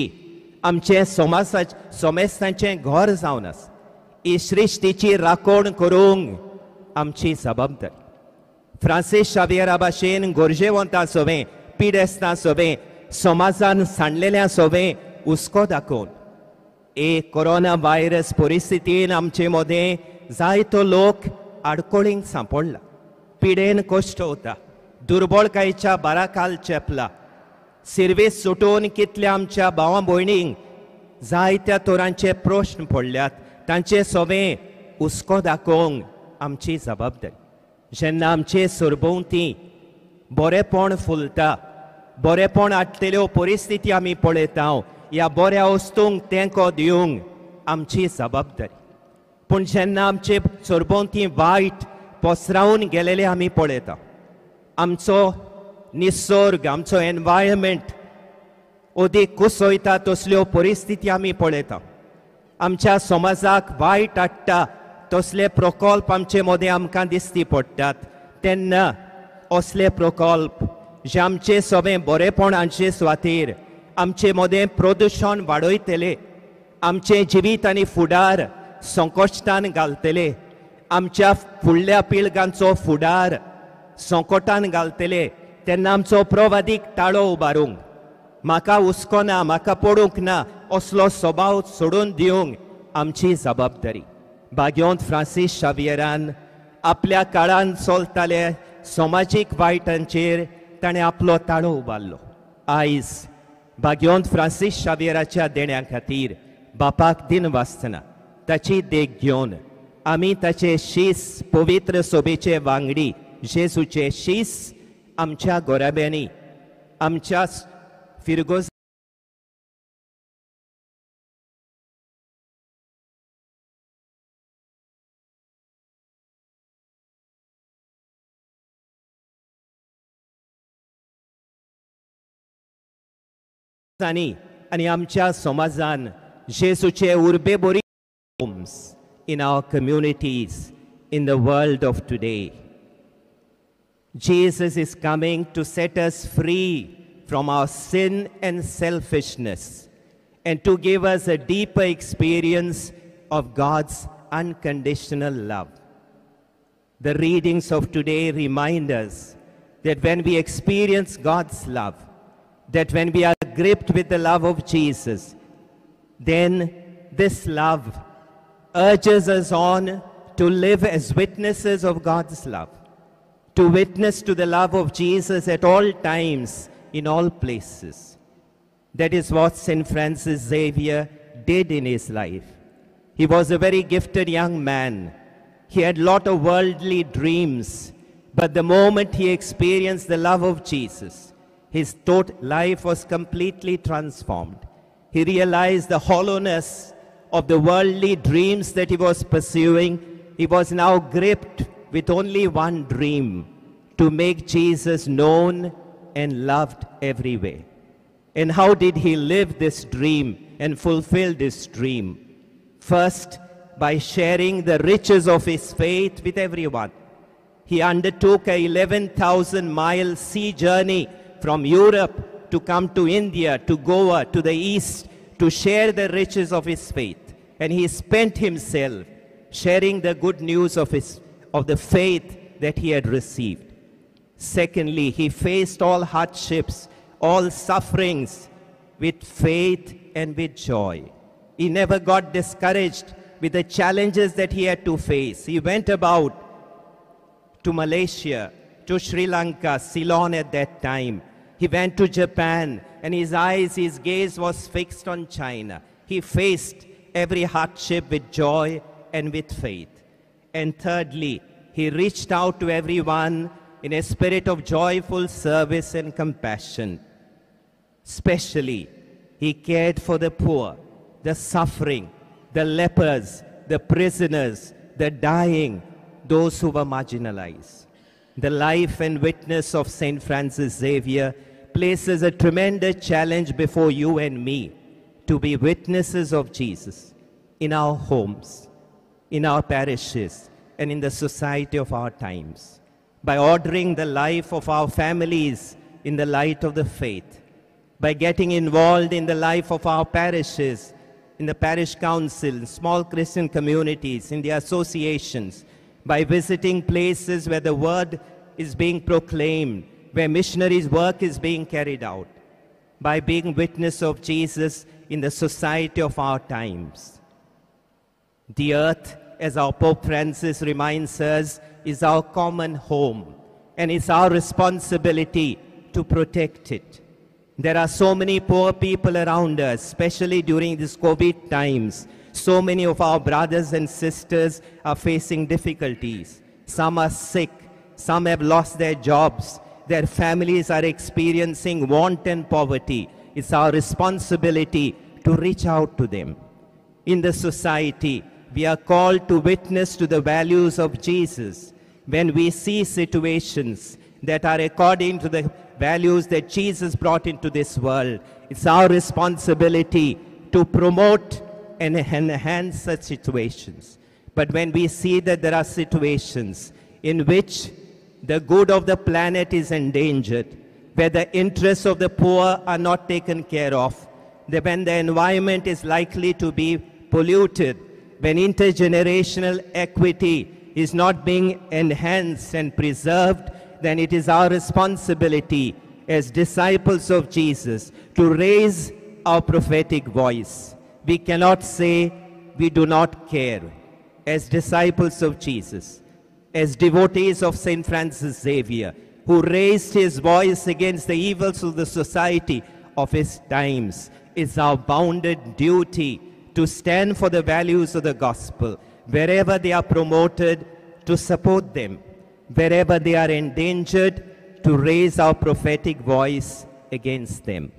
आमचे सोमेस्तांचें घर जावन आसा. ही श्रिश्टीची राखण करूंक आमची जबाबदारी. फ्रांसीस शावेरा भाशेन गोरजेवंतां सोबें, पिडेस्तां सोबें, समाजान सांडलेल्या सोबें हुस्को दाखोवन हे कोरोना व्हायरस परिस्थितीन आमचे मदें जायतो लोक आडकोळींक सांपडला, पिडेन कश्ट होता, दुर्बळकायेच्या बाराखाल चेपला. सिर्वेस सुटून कितल्या आमच्या भावां भयणींक जायत्या तोरांचे प्रश्न पडल्यात. तांचे सोबें हुस्को दाखोवंक आमची जबाबदारी. जेन्ना आमचे सरभोंवती बरेपण फुलता, बरेपण हाडटल्यो परिस्थिती आमी पळयता, ह्या बऱ्या वस्तूंक तेंको दिवंक आमची जबाबदारी. पूण जेन्ना आमचे सरभोंवती वायट पसरावन गेलेले आमी पळयता, आमचो निसर्ग, आमचो एनवायरमेंट अदीक कुसयता तसल्यो परिस्थिती आमी पळयता, आमच्या समाजाक वायट हाडटा तसले प्रकल्प आमचे मदें आमकां दिसती पडटात. तेन्ना असले प्रकल्प जे आमचे सोबें बरेपणाचे सुवातेर आमचे मदें प्रदूशण वाडयतले, आमचे जिवीत आनी फुडार संकश्टान घालतले, आमच्या फुडल्या पिळगांचो फुडार संकटान घालतले, तेन्ना आमचो प्रवादीक ताळो उबारूंक, म्हाका हुस्को ना, म्हाका पडूंक ना असलो स्वभाव सोडून दिवंक आमची जबाबदारी. भाग्योंत फ्रांसीस शावेरान आपल्या काळान चलताले समाजीक वायटांचेर ताणें आपलो ताळो उबारलो. आयज भाग्योंत फ्रांसीस शावेराच्या देण्या खातीर बापाक दिन वाचतना ताची देख घेवन आमी ताचे शीस, पवित्र सोबेचे वांगडी जेजूचे शीस आमच्या गोराब्यांनी, आमच्या फिरगोस आनी आमच्या समाजान जेसूचे उर्बे बरी homes, in our communities, in the world of today. Jesus is coming to set us free from our sin and selfishness and to give us a deeper experience of God's unconditional love. The readings of today remind us that when we experience God's love, that when we are gripped with the love of Jesus, then this love urges us on to live as witnesses of God's love, to witness to the love of Jesus at all times, in all places. That is what St. Francis Xavier did in his life. He was a very gifted young man. He had a lot of worldly dreams, but the moment he experienced the love of Jesus, his life was completely transformed. He realized the hollowness of the worldly dreams that he was pursuing. He was now gripped with only one dream: to make Jesus known and loved everywhere. And how did he live this dream and fulfill this dream? First, by sharing the riches of his faith with everyone. He undertook a 11,000-mile sea journey from Europe to come to India, to Goa, to the east, to share the riches of his faith. And he spent himself sharing the good news of the faith that he had received. Secondly, he faced all hardships, all sufferings with faith and with joy. He never got discouraged with the challenges that he had to face. He went about to Malaysia, to Sri Lanka, Ceylon at that time. He went to Japan, and his gaze was fixed on China. He faced every hardship with joy and with faith. And thirdly, he reached out to everyone in a spirit of joyful service and compassion. Especially, he cared for the poor, the suffering, the lepers, the prisoners, the dying, those who were marginalized. The life and witness of St. Francis Xavier places a tremendous challenge before you and me to be witnesses of Jesus in our homes, in our parishes, and in the society of our times, by ordering the life of our families in the light of the faith, by getting involved in the life of our parishes, in the parish council, small Christian communities, in the associations, by visiting places where the word is being proclaimed, where missionaries' work is being carried out, by being witness of Jesus in the society of our times. The earth, as our Pope Francis reminds us, is our common home, and it's our responsibility to protect it. There are so many poor people around us, especially during these COVID times. So many of our brothers and sisters are facing difficulties. Some are sick, some have lost their jobs, their families are experiencing want and poverty. It's our responsibility to reach out to them. In the society, we are called to witness to the values of Jesus. When we see situations that are according to the values that Jesus brought into this world, it's our responsibility to promote and enhance such situations. But when we see that there are situations in which the good of the planet is endangered, where the interests of the poor are not taken care of, when the environment is likely to be polluted, when intergenerational equity is not being enhanced and preserved, then it is our responsibility as disciples of Jesus to raise our prophetic voice. We cannot say we do not care. As disciples of Jesus, as devotees of St. Francis Xavier, who raised his voice against the evils of the society of his times, it's our bounded duty to stand for the values of the gospel. Wherever they are promoted, to support them. Wherever they are endangered, to raise our prophetic voice against them.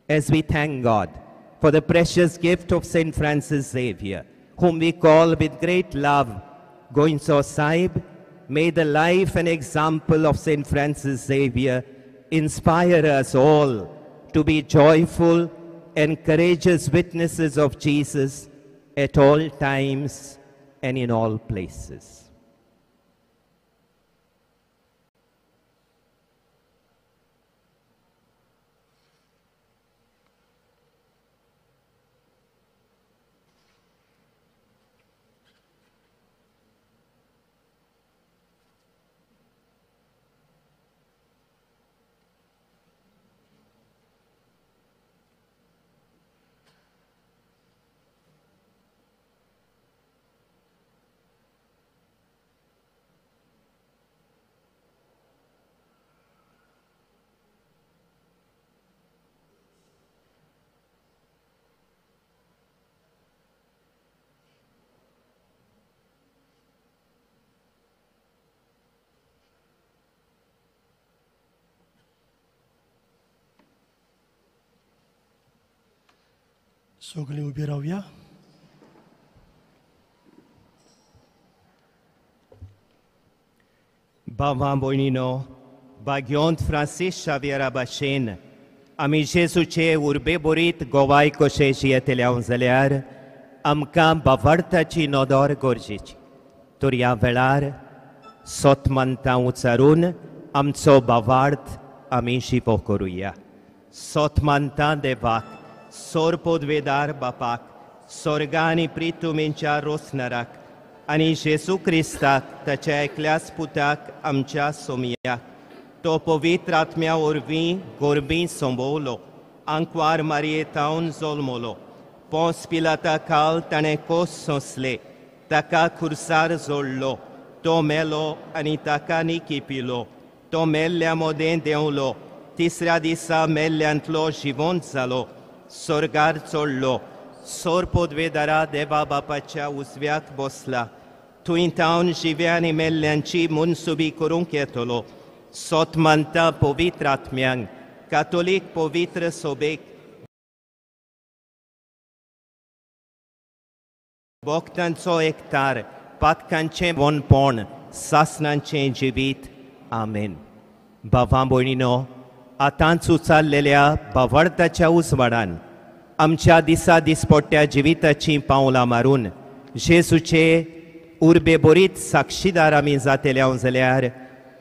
As we thank God for the precious gift of St. Francis Xavier, whom we call with great love Goinso Sahib, may the life and example of St. Francis Xavier inspire us all to be joyful and courageous witnesses of Jesus at all times and in all places. सगळीं उबी रावया. भावां भयणीनो, भाग्योंत Francis शावियरा भाशेन आमी जेजूचे उर्बे बोरीत गोवाय कशे जियेतल्या जाल्यार आमकां बावार्थाची नोदोर गरजेची. तर ह्या वेळार सोतमांतां उचारून आमचो बावार्थ आमी जिवो करुया. सोतमांतां देवाक, सोर पोदवेदार बापाक, स्वर्गा आनी प्रितुमेंच्या रोसनाराक आनी जेजू क्रिस्ताक ताच्या एकल्याच पुताक आमच्या सोमयाक तो पवित्र आत्म्या वरवीं गोरबी संभोवलो, आंकवार मारयेतावन जल्मलो, पोंस पिलाता काल ताणें कोस सोंसले, ताका खुर्सार जोडलो, तो मेलो आनी ताका निकिपिलो, तो मेल्ल्या मोदें देंवलो, तिसऱ्या दिसा मेल्ल्यांतलो जिवंत जालो, स्वर्गार चडलो, सोर पोदवेदारा देवा बापाच्या उजव्याक बसला, थंय तावन जिव्या आनी मेल्ल्यांची मुनसुबी करूंक येतलो. सोतमांतां पवित्र आत्म्यांक, कातोलीक पवित्र सोबेक, भोक्तांचो एकठार, पातकांचें वनपण, सासणांचें जिवीत. आमेन. भावां भयणीनो, आतांच उचारलेल्या बावार्थाच्या उजवाडान आमच्या दिसा दिसपट्ट्या जिविताचीं पावलां मारून जेजूचे उर्बे बोरीत साक्षीदार आमी जातल्या जाल्यार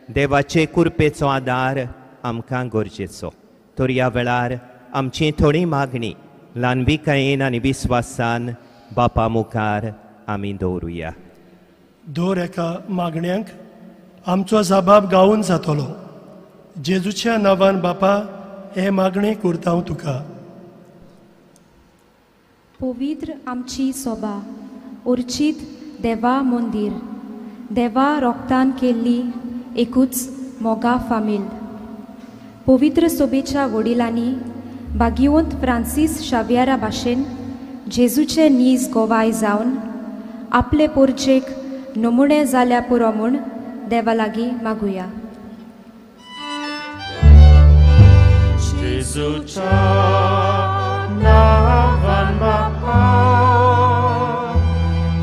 देवाचे कृपेचो आदार आमकां गरजेचो. तर ह्या वेळार आमची थोडी मागणी ल्हानविकायेन आनी विस्वासान बापा मुखार आमी दवरुया. दर एका मागण्यांक आमचो जबाब गावून जातलो. जेजूच्या नांवान बापा हे मागणी करता हांव तुका. पवित्र आमची सोबा, उर्चीत देवा मंदिर, देवा रोगतान केल्ली एकूच मोगा फामील. पवित्र सोबेच्या वडिलांनी भाग्यवंत फ्रांसीस शावियरा भाशेन जेजूचे नीज गोवाय जावन आपले पोरचेक नमुणे जाल्या पुरो म्हूण देवा लागीं मागुया. जेजूच्या नांवान बापा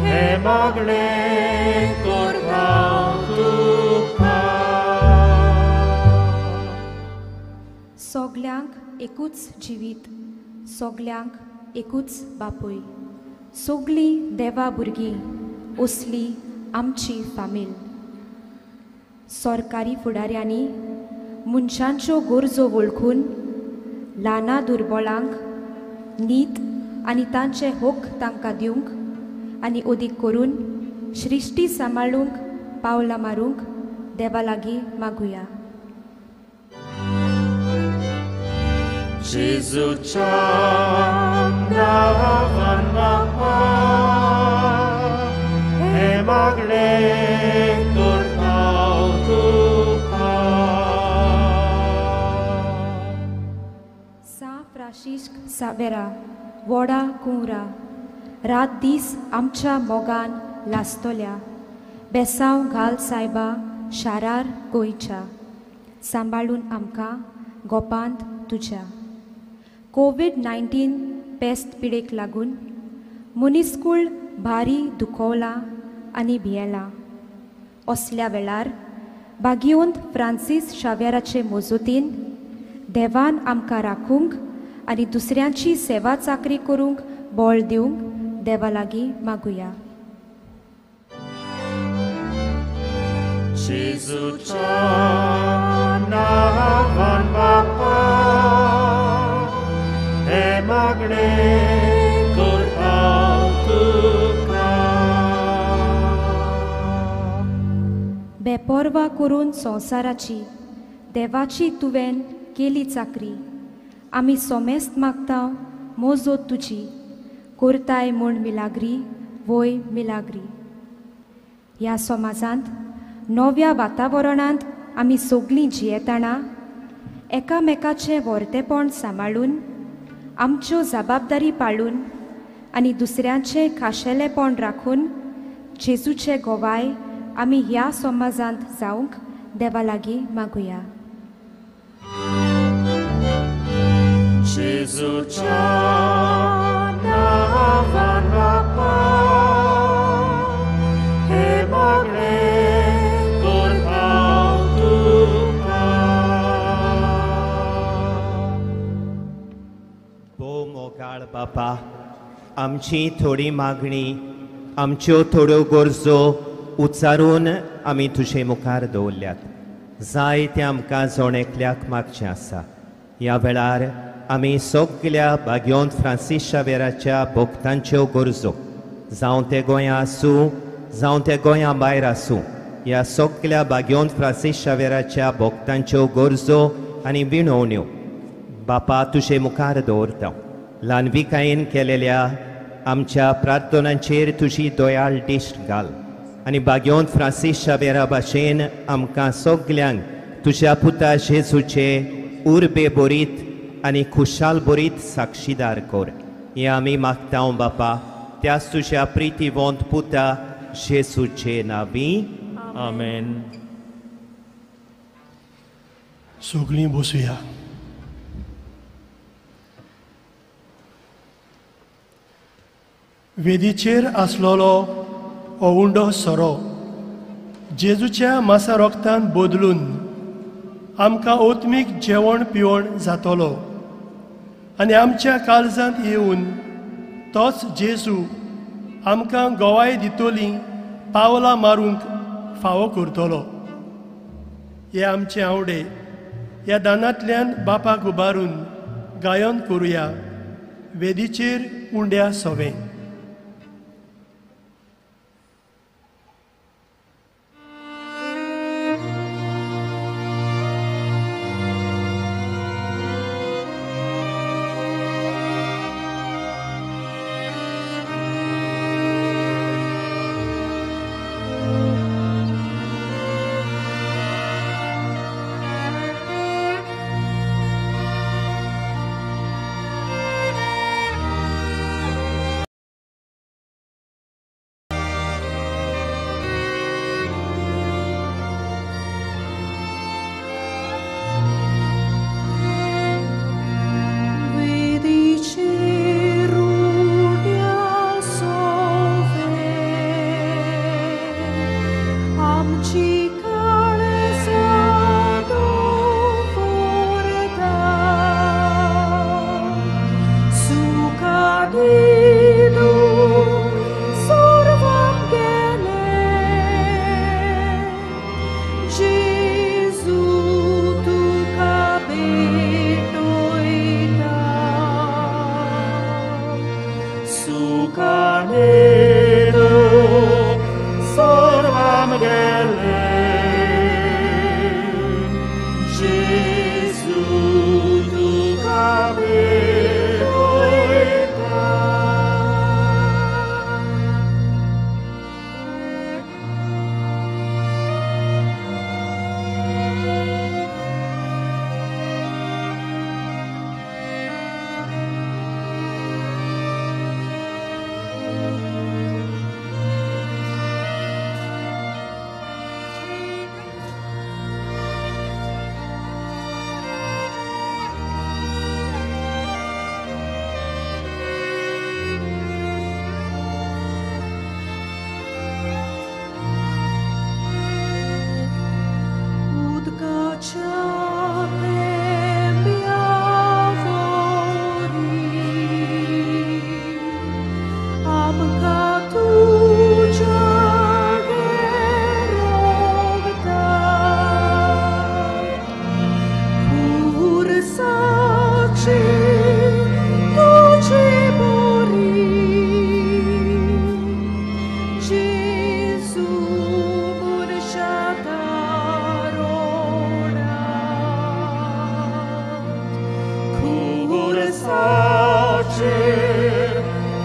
हे मागणे करता तुका. सोगल्यांक एकूच जिवीत, सोगल्यांक एकूच बापूय, सोगलीं देवा भुरगीं असली आमची फामील. सरकारी फुडाऱ्यांनी मनशांच्यो गरजो वळखून ल्हाना दुर्बळांक नीत आनी तांचे हक तांकां दिवंक आनी ओदीक करून सृश्टी सांबाळूंक पावलां मारूंक देवा लागीं मागुया. जेजूच्या नांवान बापा हे मागणे करता तुका. फ्रांसीस शावियरा वोडा कुंवरा रात दीस आमच्या मोगान लासतल्या, बेसांव घाल सायबा शारार गोंयच्या, सांबाळून आमकां गोपांत तुज्या. कोविड-19 पेस्त पिडेक लागून मुनिस्कूळ भारी दुखवलां आनी भियेलां. असल्या वेळार भाग्यवंत फ्रांसीस शावियराचे मोजोतीन देवान आमकां राखूंक आनी दुसऱ्यांची सेवा चाकरी करूंक बळ दिवंक देवा लागीं मागुया. जेजूच्या नांवान बापा हे मागणें करता तुका. बेपरवा करून संवसाराची देवाची तुवें केली चाकरी आमी सोमेस्त मागता मोजोत तुजी करताय म्हूण मिलाग्री वय मिलाग्री. ह्या समाजांत नव्या वातावरणांत आमी सगळीं जियेताना एकामेकाचें वर्तेपण सांबाळून आमच्यो जबाबदारी पाळून आनी दुसऱ्यांचें खाशेलेपण राखून जेजूचे गोवाय आमी ह्या समाजांत जावंक देवा लागीं मागुया. जेजूच्या नांवान बापा हे मागणें करता तुका. भोव मोगाळ बापा, आमची थोडी मागणी आमच्यो थोड्यो गरजो उच्चारून आमी तुजे मुखार दवरल्यात. जाय तें आमकां जोण एकल्याक मागचें आसा. ह्या वेळार आमी सगळ्या भाग्योंत फ्रांसीस शावेराच्या भक्तांच्यो गरजो, जावं ते गोंया आसूं जावं ते गोंया भायर आसूं, ह्या सगळ्या भाग्योंत फ्रांसीस शावेराच्या भक्तांच्यो गरजो आनी विणवण्यो बापा तुजे मुखार दवरता. ल्हानविकायेन केलेल्या आमच्या प्रार्थनांचेर तुजी दयाळ दिश्ट घाल आनी भाग्योंत फ्रांसीस शावेरा भाशेन आमकां सगल्यांक तुज्या पुता जेजूचे उर्बे बरीत आनी खुशाल बरीत साक्षीदार कर. हें आमी मागता बापा त्याच तुज्या प्रितीवंत पुता जेजूचे नांवी. आमेन. सगळीं बसुया. वेदीचेर आसलोलो हो उंडो सोरो जेजूच्या मासा रोगतान बदलून आमकां ओत्मीक जेवण पिवण जातलो आनी आमच्या काळजांत येवन तोच जेजू आमकां गोवाय दितोली पावलां मारूंक फावो करतलो. हे आमचे आवडे ह्या दानांतल्यान बापाक उबारून गायन करुया वेदीचेर उंड्या सोवें.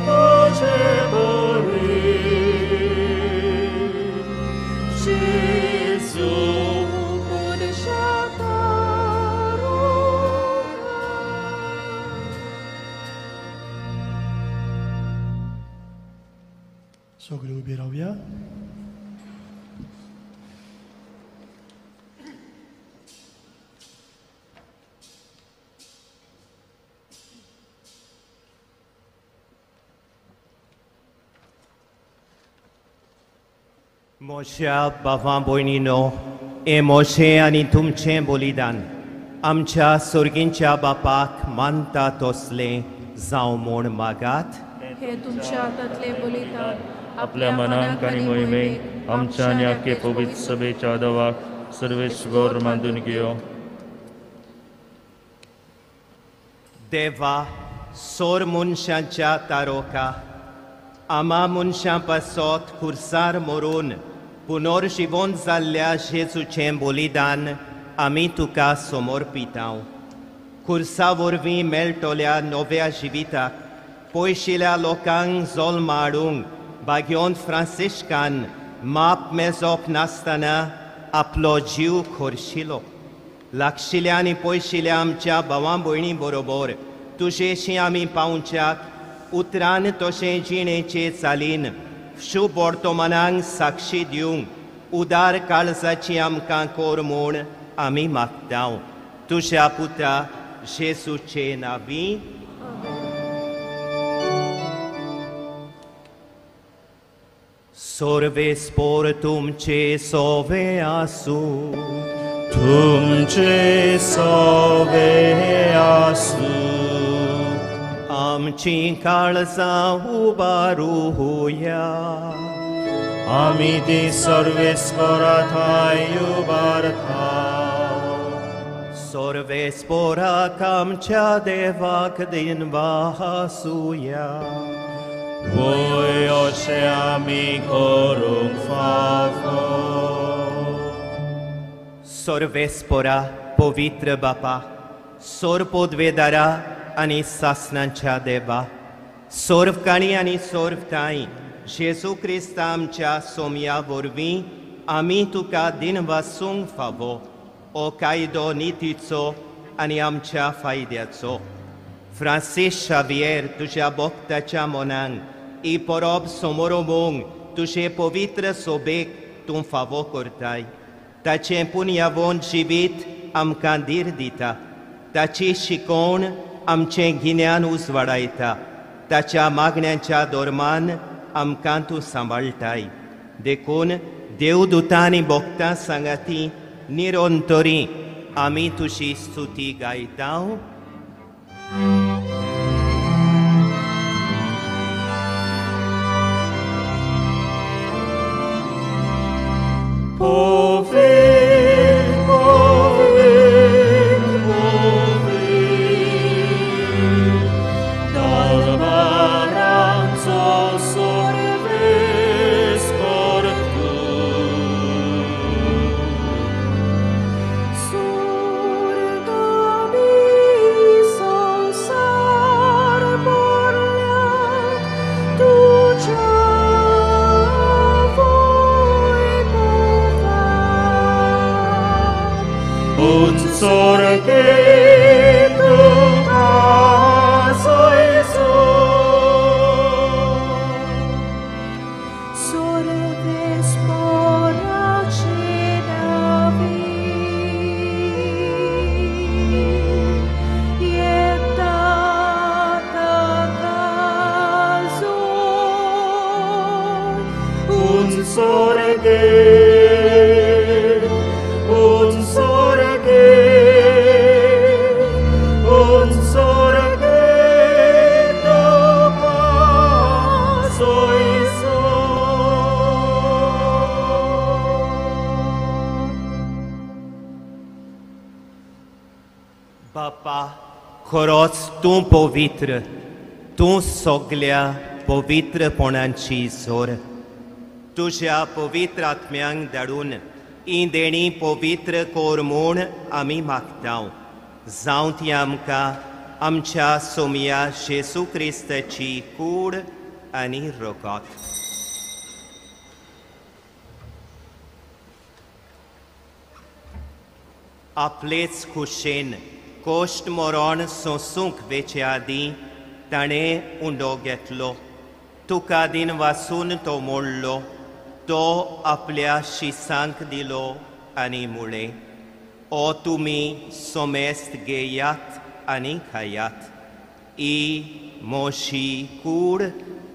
तुझे बोरी जेजू सगळे उबे रावया. मोशा बाबा भयणीनो, हे मोशे आनी तुमचें बलिदान आमच्या सुर्गींच्या बापाक मानता तसले जावं म्हूण मागात. हे तुमच्या हातातले बलिदान आपल्या मनाक आनी मोहिमेक आमच्या आनी आख्खे पवित्र सभेच्या आदवाक सर्वेश्वर मानून घेयो. देवा, सोर मनशांच्या तारोका आमा मनशां पासत खुर्सार मरून पुनर्जीवन जाल्ल्या जेजूचें बलिदान आमी तुका समर्पितांव. खुर्सा वरवीं मेळटल्या नव्या जिविताक पयशिल्ल्या लोकांक जल्म हाडूंक भाग्योन फ्रांसिस्कान माप मेजप नासतना आपलो जीव खोरशिलो. लागशिल्ल्या आनी पयशिल्ल्या आमच्या भावां भयणी बरोबर तुजेशी आमी पावच्याक उतरान तशें जिणेचे चालीन शुभ वर्तमानांक साक्षी दिवंक उदार काळजाची आमकां कोर म्हूण आमी मागतांव. तुज्या पुता जेजूचे नांवी. सर्वेस्पर तुमचे सोवे आसूं. तुमचे सोवे आसूं. आमची काळजां उबारूया. आमी ती सर्वेस्पराथाय उबारता. सर्वेस्पराक आमच्या देवाक दिनवाह आसूया. Voi oceami corum favo. सर्वेस्परा पवित्र बापा, सोर पोदवेदारा आनी सासनांच्या देवा, सोर्वकाणी आनी सोर्वताई जेजू क्रिस्त आमच्या सोम्या वरवीं आमी तुका दिन वासूंक फावो. ओ कायदो नितीचो आनी आमच्या फायद्याचो. फ्रांसीस शावियर तुज्या भक्ताच्या मनांक ही परब समोरोबोंक तुजे पवित्र सोबेक तूं फावो करताय. ताचें पुण्यवंत जिवीत आमकां धीर दिता. ताची शिकवण आमचें गिन्यान उजवाडायता. ताच्या मागण्यांच्या धोरमान आमकां तूं सांबाळटाय. देखून देवदूतां आनी भक्तां सांगाती निरंतरी आमी तुजी स्तुती गायतांव. बापा, खरोच तूं पवित्र, तूं सगल्या पवित्रपणांची जोर. तुज्या पवित्र आत्म्यांक धाडून ही देणी पवित्र कोर म्हूण आमी मागतांव. जावं ती आमकां आमच्या सोमया जेसू क्रिस्ताची कूड आनी रोगोत. आपलेच खुशेन कोश्ट मोरोन सोंसूंक वेचे आदीं ताणें उंडो घेतलो. तुका दिन वाचून तो मोडलो. तो आपल्या शिसांक दिलो आनी मुळे, ओ तुमी सोमेस्त घेयात आनी खायात. ही मोशी कूड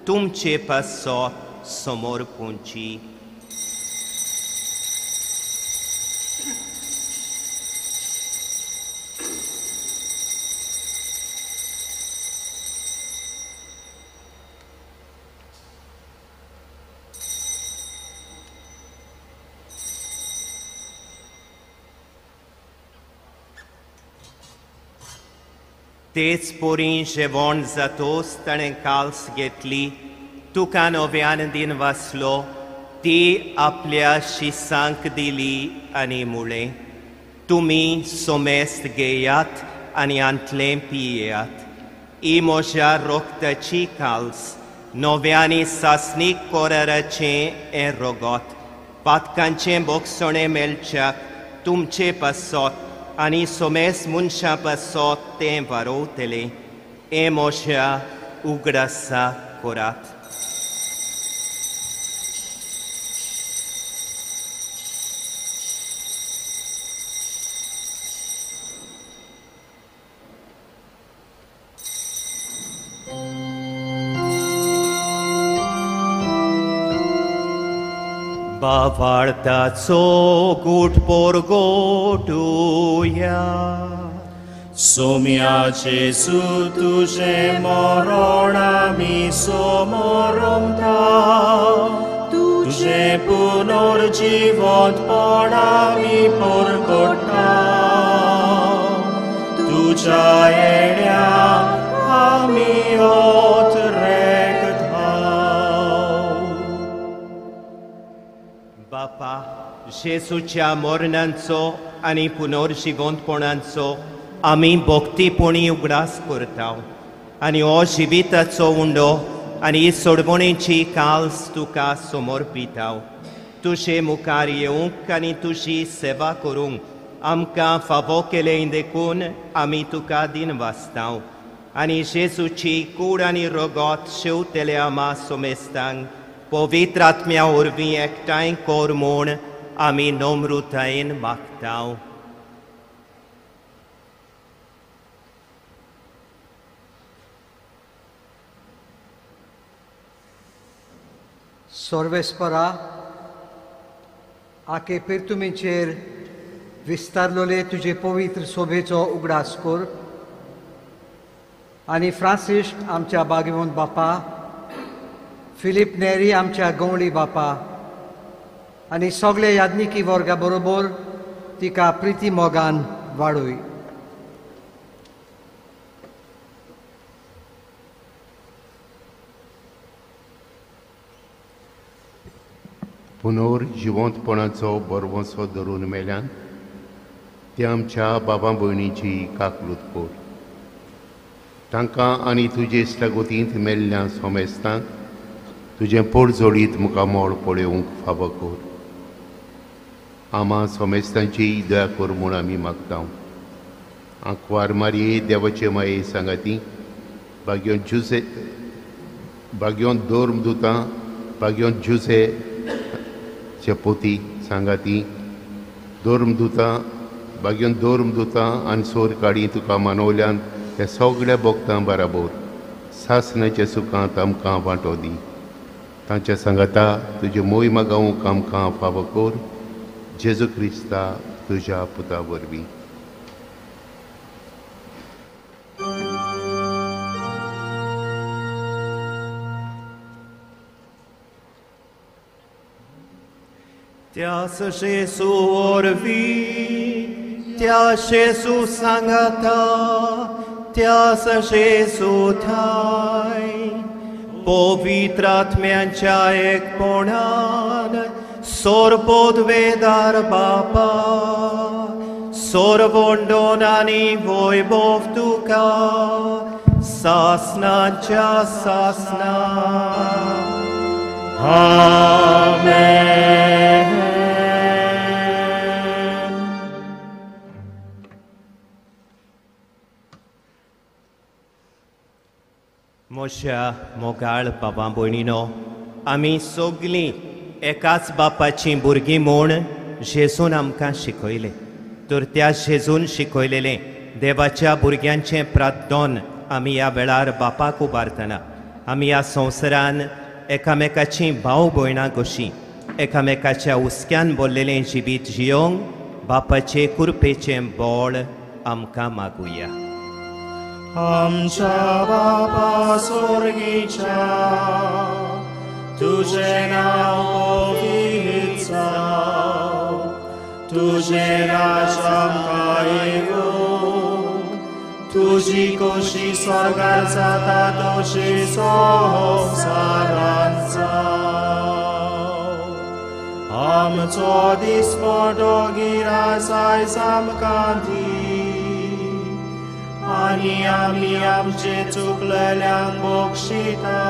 तुमचे पासत समोर पोंची. तेच पोरी जेवण जातोच ताणें काल्स घेतली. तुका नव्यान दिन वाचलो. ती आपल्या शिसांक दिली आनी मुळे, तुमी सोमेस्त घेयात आनी आंतलें पियेयात. ही म्हज्या रोगताची काल्स, नव्यानी सासणीक कोराराचें हें रोगोत. पातकांचें बोगसणें मेलच्याक तुमचे पासत आनी सोमेस मनशां पासत तें वारोवतलें. हें म्हज्या उगडासा कोरात. बावार्ताचो घोटपोर घोटुया. सोम्या जेसू तुझे मरण आमी समोरता. तुझे पुनर्जीवनपण आमी परगटा. तुझ्या येण्याक आमी ओतरेक बापा, जेसूच्या मरणांचो आनी पुनर्जीवनपणांचो आमी भक्तीपणी उगडास करता आनी हो जिविताचो उंडो आनी सोडवणेची काल्स तुका समर्पिता. तुजे मुखार येवंक आनी तुजी सेवा करूंक आमकां फावो केलें देखून आमी तुका दिन वाचता. आनी जेसूची कूड आनी रोगोत शेवतले आमा सोमेस्तांक पवित्र आत्म्या वरवीं एकठांय कोर म्हूण आमी नम्रतायेन मागता. सर्वेस्परा, आके पिर्तुमीचेर विस्तारलोले तुजे पवित्र सोबेचो उगडास कर. आनी फ्रांसिस्क आमच्या बागेवंत बापा, फिलीप नेरी आमच्या गवळी बापा आनी सगळे याज्ञिकी वर्गा बरोबर तिका प्रिती मोगान वाडूय. पुनर्जिवंतपणाचो बरवंसो धरून मेल्यान ते आमच्या बाबा भयणीची काकलूत कर. तांकां आनी तुजे इश्टागोतींत मेल्ल्या सोमेस्तांक तुजें पोट जोडीत मुखार मोड पळोवंक फावो कर. आमा सोमेस्तांची दया कर म्हूण आमी मागता. आंकवार मारये देवाचे माये सांगाती, भाग्योन जुसे भाग्योन दोर्मदुतां, भाग्योन जुसे चे पोती सांगाती, दोर्मदुतां भाग्योन दोर्मदुतां आनी सोर काडी तुका मानवल्यान त्या सगळ्या भक्तां बराबर सासणाच्या सुखांत आमकां वांटो दी. तांच्या सांगाता तुजे मोहिमा गावूंक आमकां फावो कर. जेजू क्रिस्ता तुज्या पुता वरवीं. त्यास जेसू वरवीं, त्या जेसू सांगाता, त्यास जेसू थाय पवित्र आत्म्याच्या एकपणान सोरपोद वेदार बापा, Sorvondon ani wojbów tuka, sasnacia sasna. Amen. मोशा मोगाळ बाबा भयणीनो आमी सगळीं एकाच बापाचीं भुरगीं म्हूण जेजून आमकां शिकयलें तर त्या जेजून शिकयलेलें देवाच्या भुरग्यांचें प्रार्थन आमी ह्या वेळार बापाक उबारतना आमी ह्या संवसारान एकामेकाचीं भाव भयणां कशीं एकामेकाच्या हुस्क्यान भरलेलें जिवीत जियोंक बापाचे कृपेचें बळ आमकां मागुया. आमच्या बापा स्वर्गीच्या तुझे नाव पवित्र जावं, तुझे राज्य येवं, तुझी कशी स्वर्गार जाता तशी संवसारांत जावं. आमचो दिसपटो गिराय आयज आमकां दी आनी आमी आमचे चुकलेल्यांक बक्षिता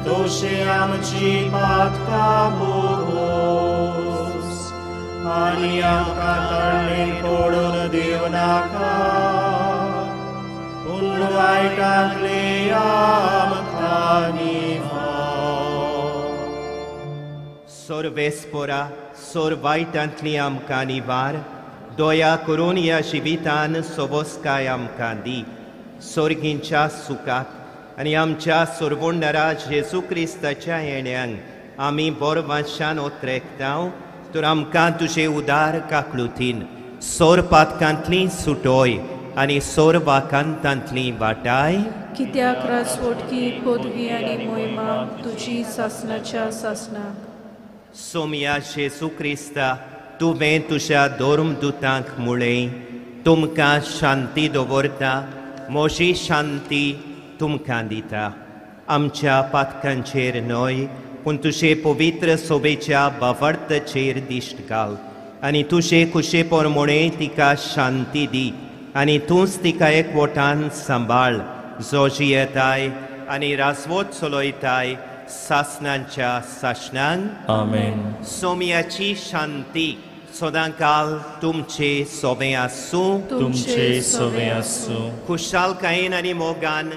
तशी आमची पातकां भोगोस आनी आमकां तळणेन पडून दिव नाका पूण वायटांतली आमकां निवार. सोर्वेस्पोरा सोर वायटांतली आमकां निवार दया करून ह्या जिवितान सोबोसकाय आमकां दी सोर्गींच्या सुखाक आनी आमच्या सोरवोंडारा जेजू क्रिस्ताच्या येण्याक आमी बोरवांशान ओत्रेकतांव तर आमकां तुजे उदार काकळुतीन सोर पातकांतली सुटोय आनी सोर वाकांतांतली वाटाय. कित्याक राजवटकी पदवी आनी मोहिमा तुजी सासणाच्या सासणाक. सोम्या जेजू क्रिस्ता तुवें तुज्या दोर्मदुतांक म्हळें तुमकां शांती दवरता म्हजी शांती तुमकां दिता. आमच्या पातकांचेर न्हय पूण तुजे पवित्र सोबेच्या बावर्तचेर दिश्ट घाल आनी तुजे कुशे पोरमोणे तिका शांती दी आनी तूंच तिका एकवटान सांबाळ जो जियेताय आनी राजवट चलयताय सासणांच्या सासणांक. आमेन. सोम्याची शांती सदांकाल तुमचे सोबे आसूं. तुमचे सोबे आसूं. खुशालकायेन आनी मोगान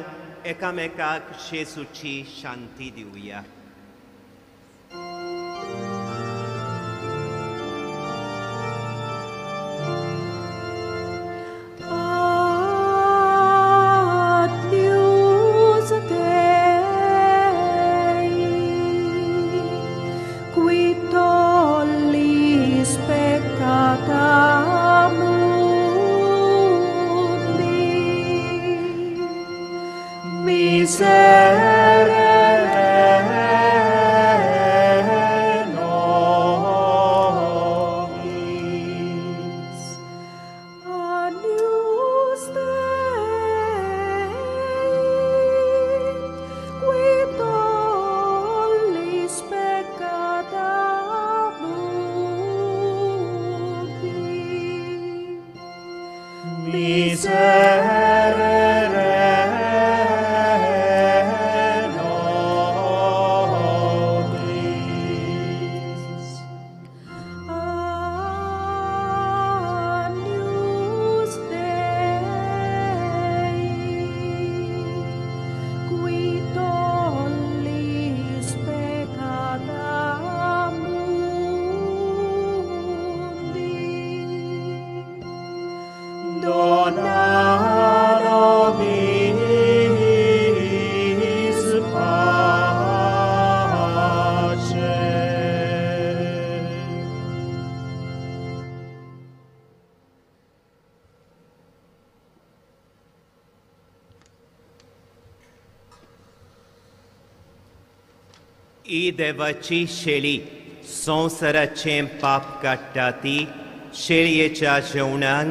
एकामेकाक जेजूची शांती दिवया. ही देवाची शेळी संवसाराचें पाप काडटा ती शेळयेच्या जेवणाक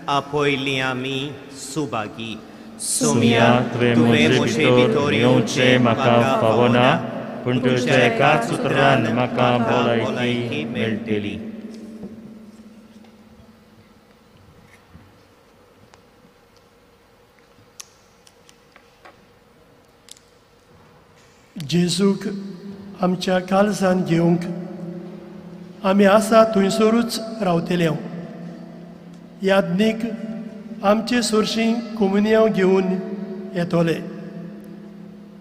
आपयली आमी सुभागी. सोम्या तुवें म्हजे भितर येवचें म्हाका फावना पूण तुज्या एकाच उतरान म्हाका भलायकी मेळटली. जेजूक आमच्या काळजान घेवंक आमी आसा थंयसरूच रावतले. याज्ञीक आमचे सुरशीं कोमुनियांव घेवन येतोले.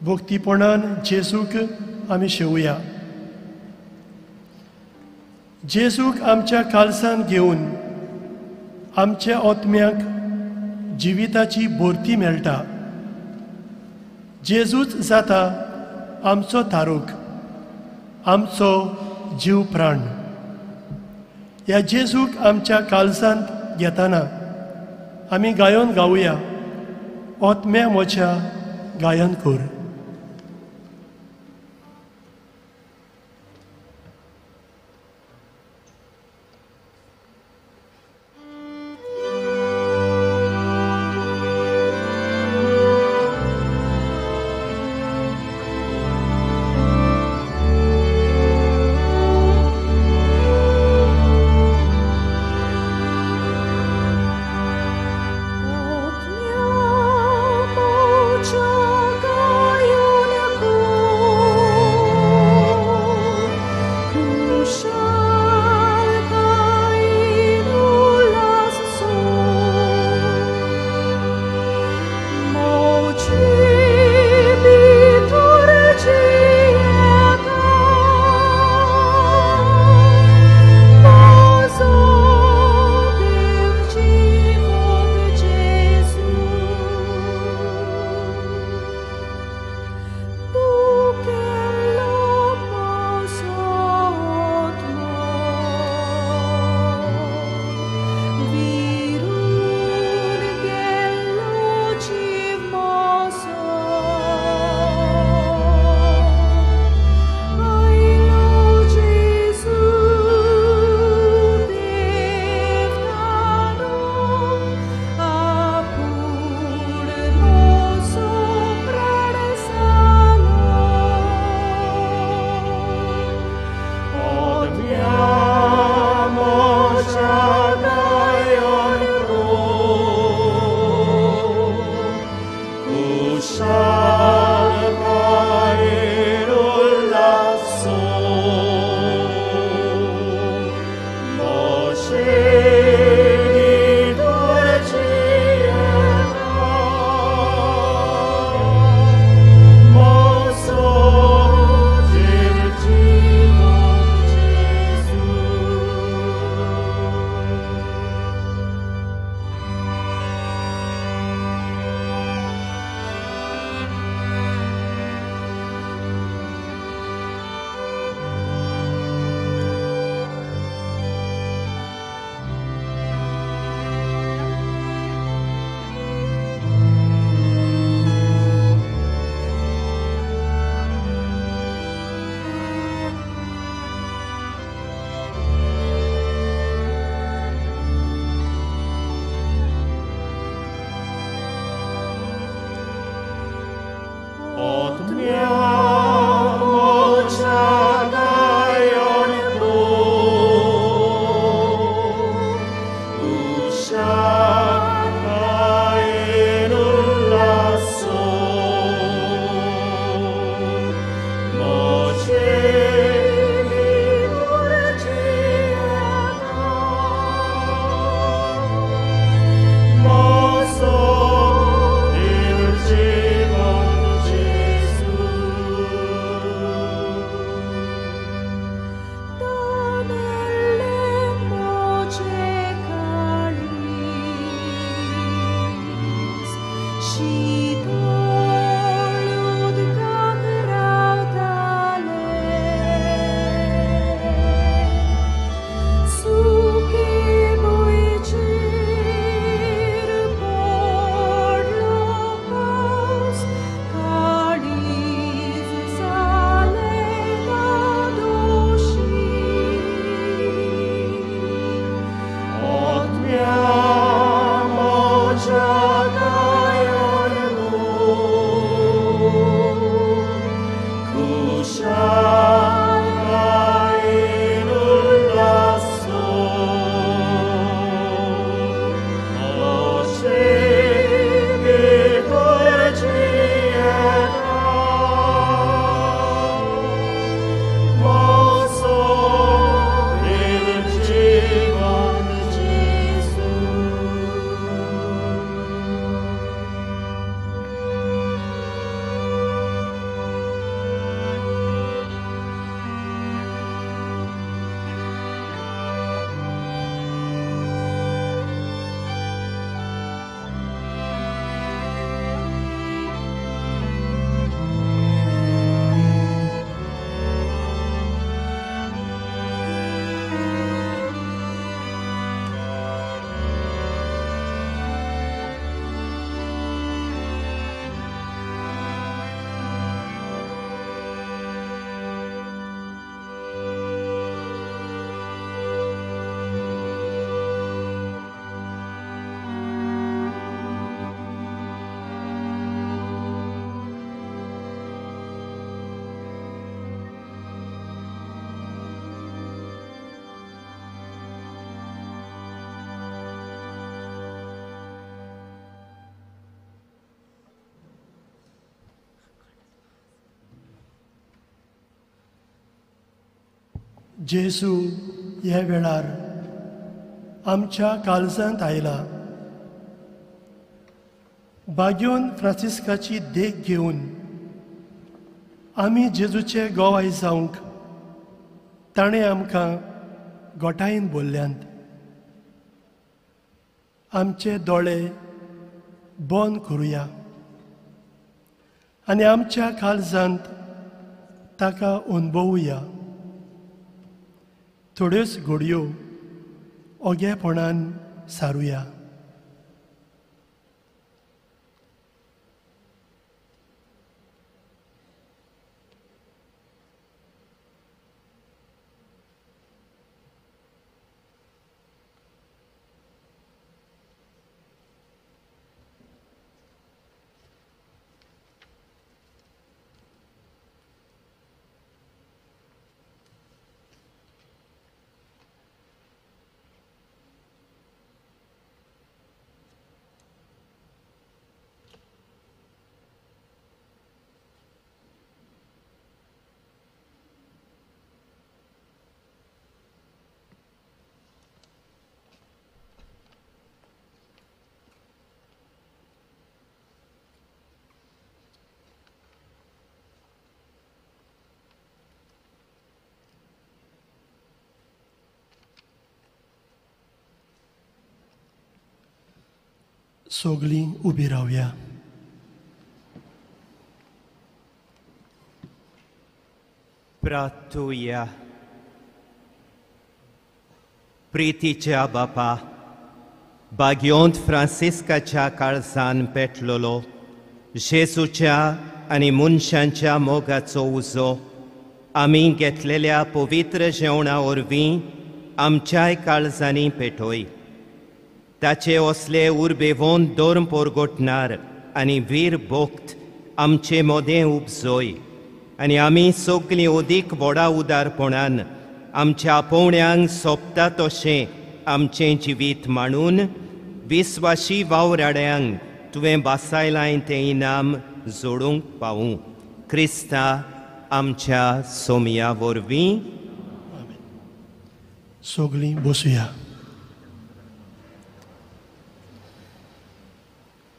भक्तीपणान जेजूक आमी शेवया. जेजूक आमच्या काळजान घेवन आमच्या आत्म्याक जिविताची भरती मेळटा. जेजूच जाता आमचो तारूक, आमचो जीव प्राण. ह्या जेजूक आमच्या काळजांत घेताना आमी गायन गावया, आत्म्या म्हज्या गायन कर. जेजू ह्या वेळार आमच्या काळजांत आयला. बाग्योन फ्रांसिस्काची देख घेवन आमी जेजूचे गोवाय जावंक ताणें आमकां गोठायन बोल्ल्यांत. आमचे दोळे बंद करुया आनी आमच्या काळजांत ताका अनुभवुया. थोड्योच घडयो ओगेपणान सारुया. सगळीं उबी रावया. प्रार्थुया. प्रितीच्या बापा, बाग्योंत फ्रांसिस्काच्या काळजान पेटलोलो जेजूच्या आनी मनशांच्या मोगाचो उजो आमी घेतलेल्या पवित्र जेवणा वरवीं आमच्याय काळजांनी पेटोय. ताचे असले उर्बेवोन दोर्म पोरगोटणार आनी वीर भोक्त आमचे मोदें उपजोय आनी आमी सगळीं ओदीक व्हडा उदारपणान आमच्या पोवण्यांक सोंपता तशें आमचें जिवीत मांडून विस्वाशी वावराड्यांक तुवें बासायलाय तें इनाम जोडूंक पावूं. क्रिस्ता आमच्या सोमया वरवीं. सगळीं बसुया.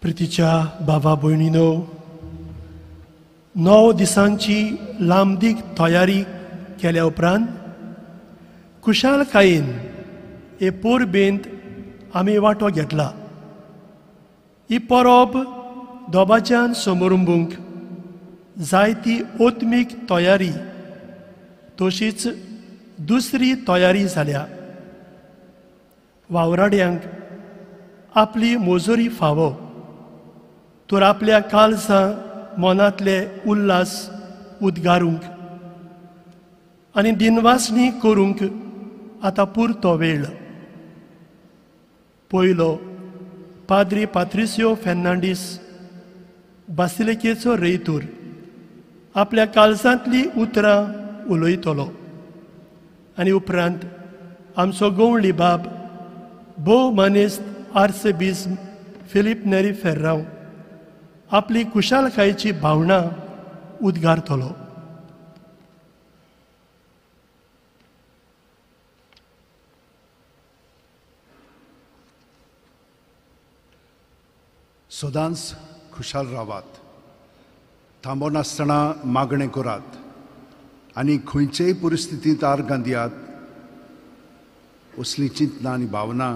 प्रितीच्या बाबा भयणीनो, 9 दिसांची लांबदीक तयारी केल्या उपरांत कुशालकायेन हे परबेंत आमी वांटो घेतला. ही परब दोबाच्यान समारंभूंक जायती ओत्मीक तयारी तशीच दुसरी तयारी जाल्या. वावराड्यांक आपली मोजोरी फावो तर आपल्या काळजां मनांतले उल्हास उद्गारूंक आनी दिनवासणी करूंक आतां पुरतो वेळ. पयलो पाद्री पात्रिसियो फेर्नांडीस बासिलिकेचो रेतूर आपल्या काळजांतली उतरां उलयतलो आनी उपरांत आमचो गवळी बाब भोव मानेस्त आर्चबिस्प फिलीप नेरी फेर्रांव आपली कुशालकायेची भावना उद्गारतलो. सदांच खुशाल रावात, थांबोन आसतना मागणें करात आनी खंयचेय परिस्थितींत आर्गां दियात. असली चिंतना आनी भावना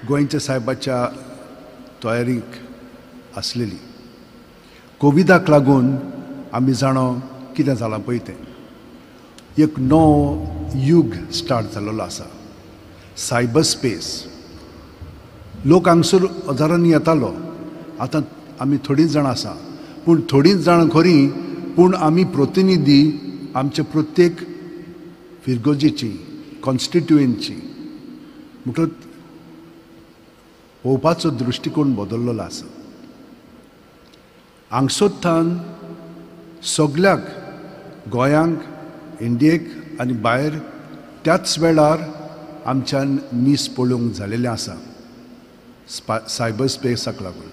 गोंयच्या साहेबाच्या तयारीक आसलेली. कोविडाक लागून आमी जाणो कितें जालां पळय तें. एक नवो युग स्टार्ट जाल्लो आसा, सायबर स्पेस. लोक हांगसर हजारांनी येतालो, आतां आमी थोडींच जाणां आसा, पूण थोडींच जाणां खरी, पूण आमी प्रतिनिधी आमचे प्रत्येक फिरगोजेची कॉन्स्टिट्युएंटची म्हणटच पळोवपाचो दृश्टिकोन बदललेलो आसा. हांगसोत्तान सगळ्याक गोंयांक, इंडियेक आनी भायर त्याच वेळार आमच्यान मीस पळोवंक जालेलें आसा सायबर स्पेसाक लागून.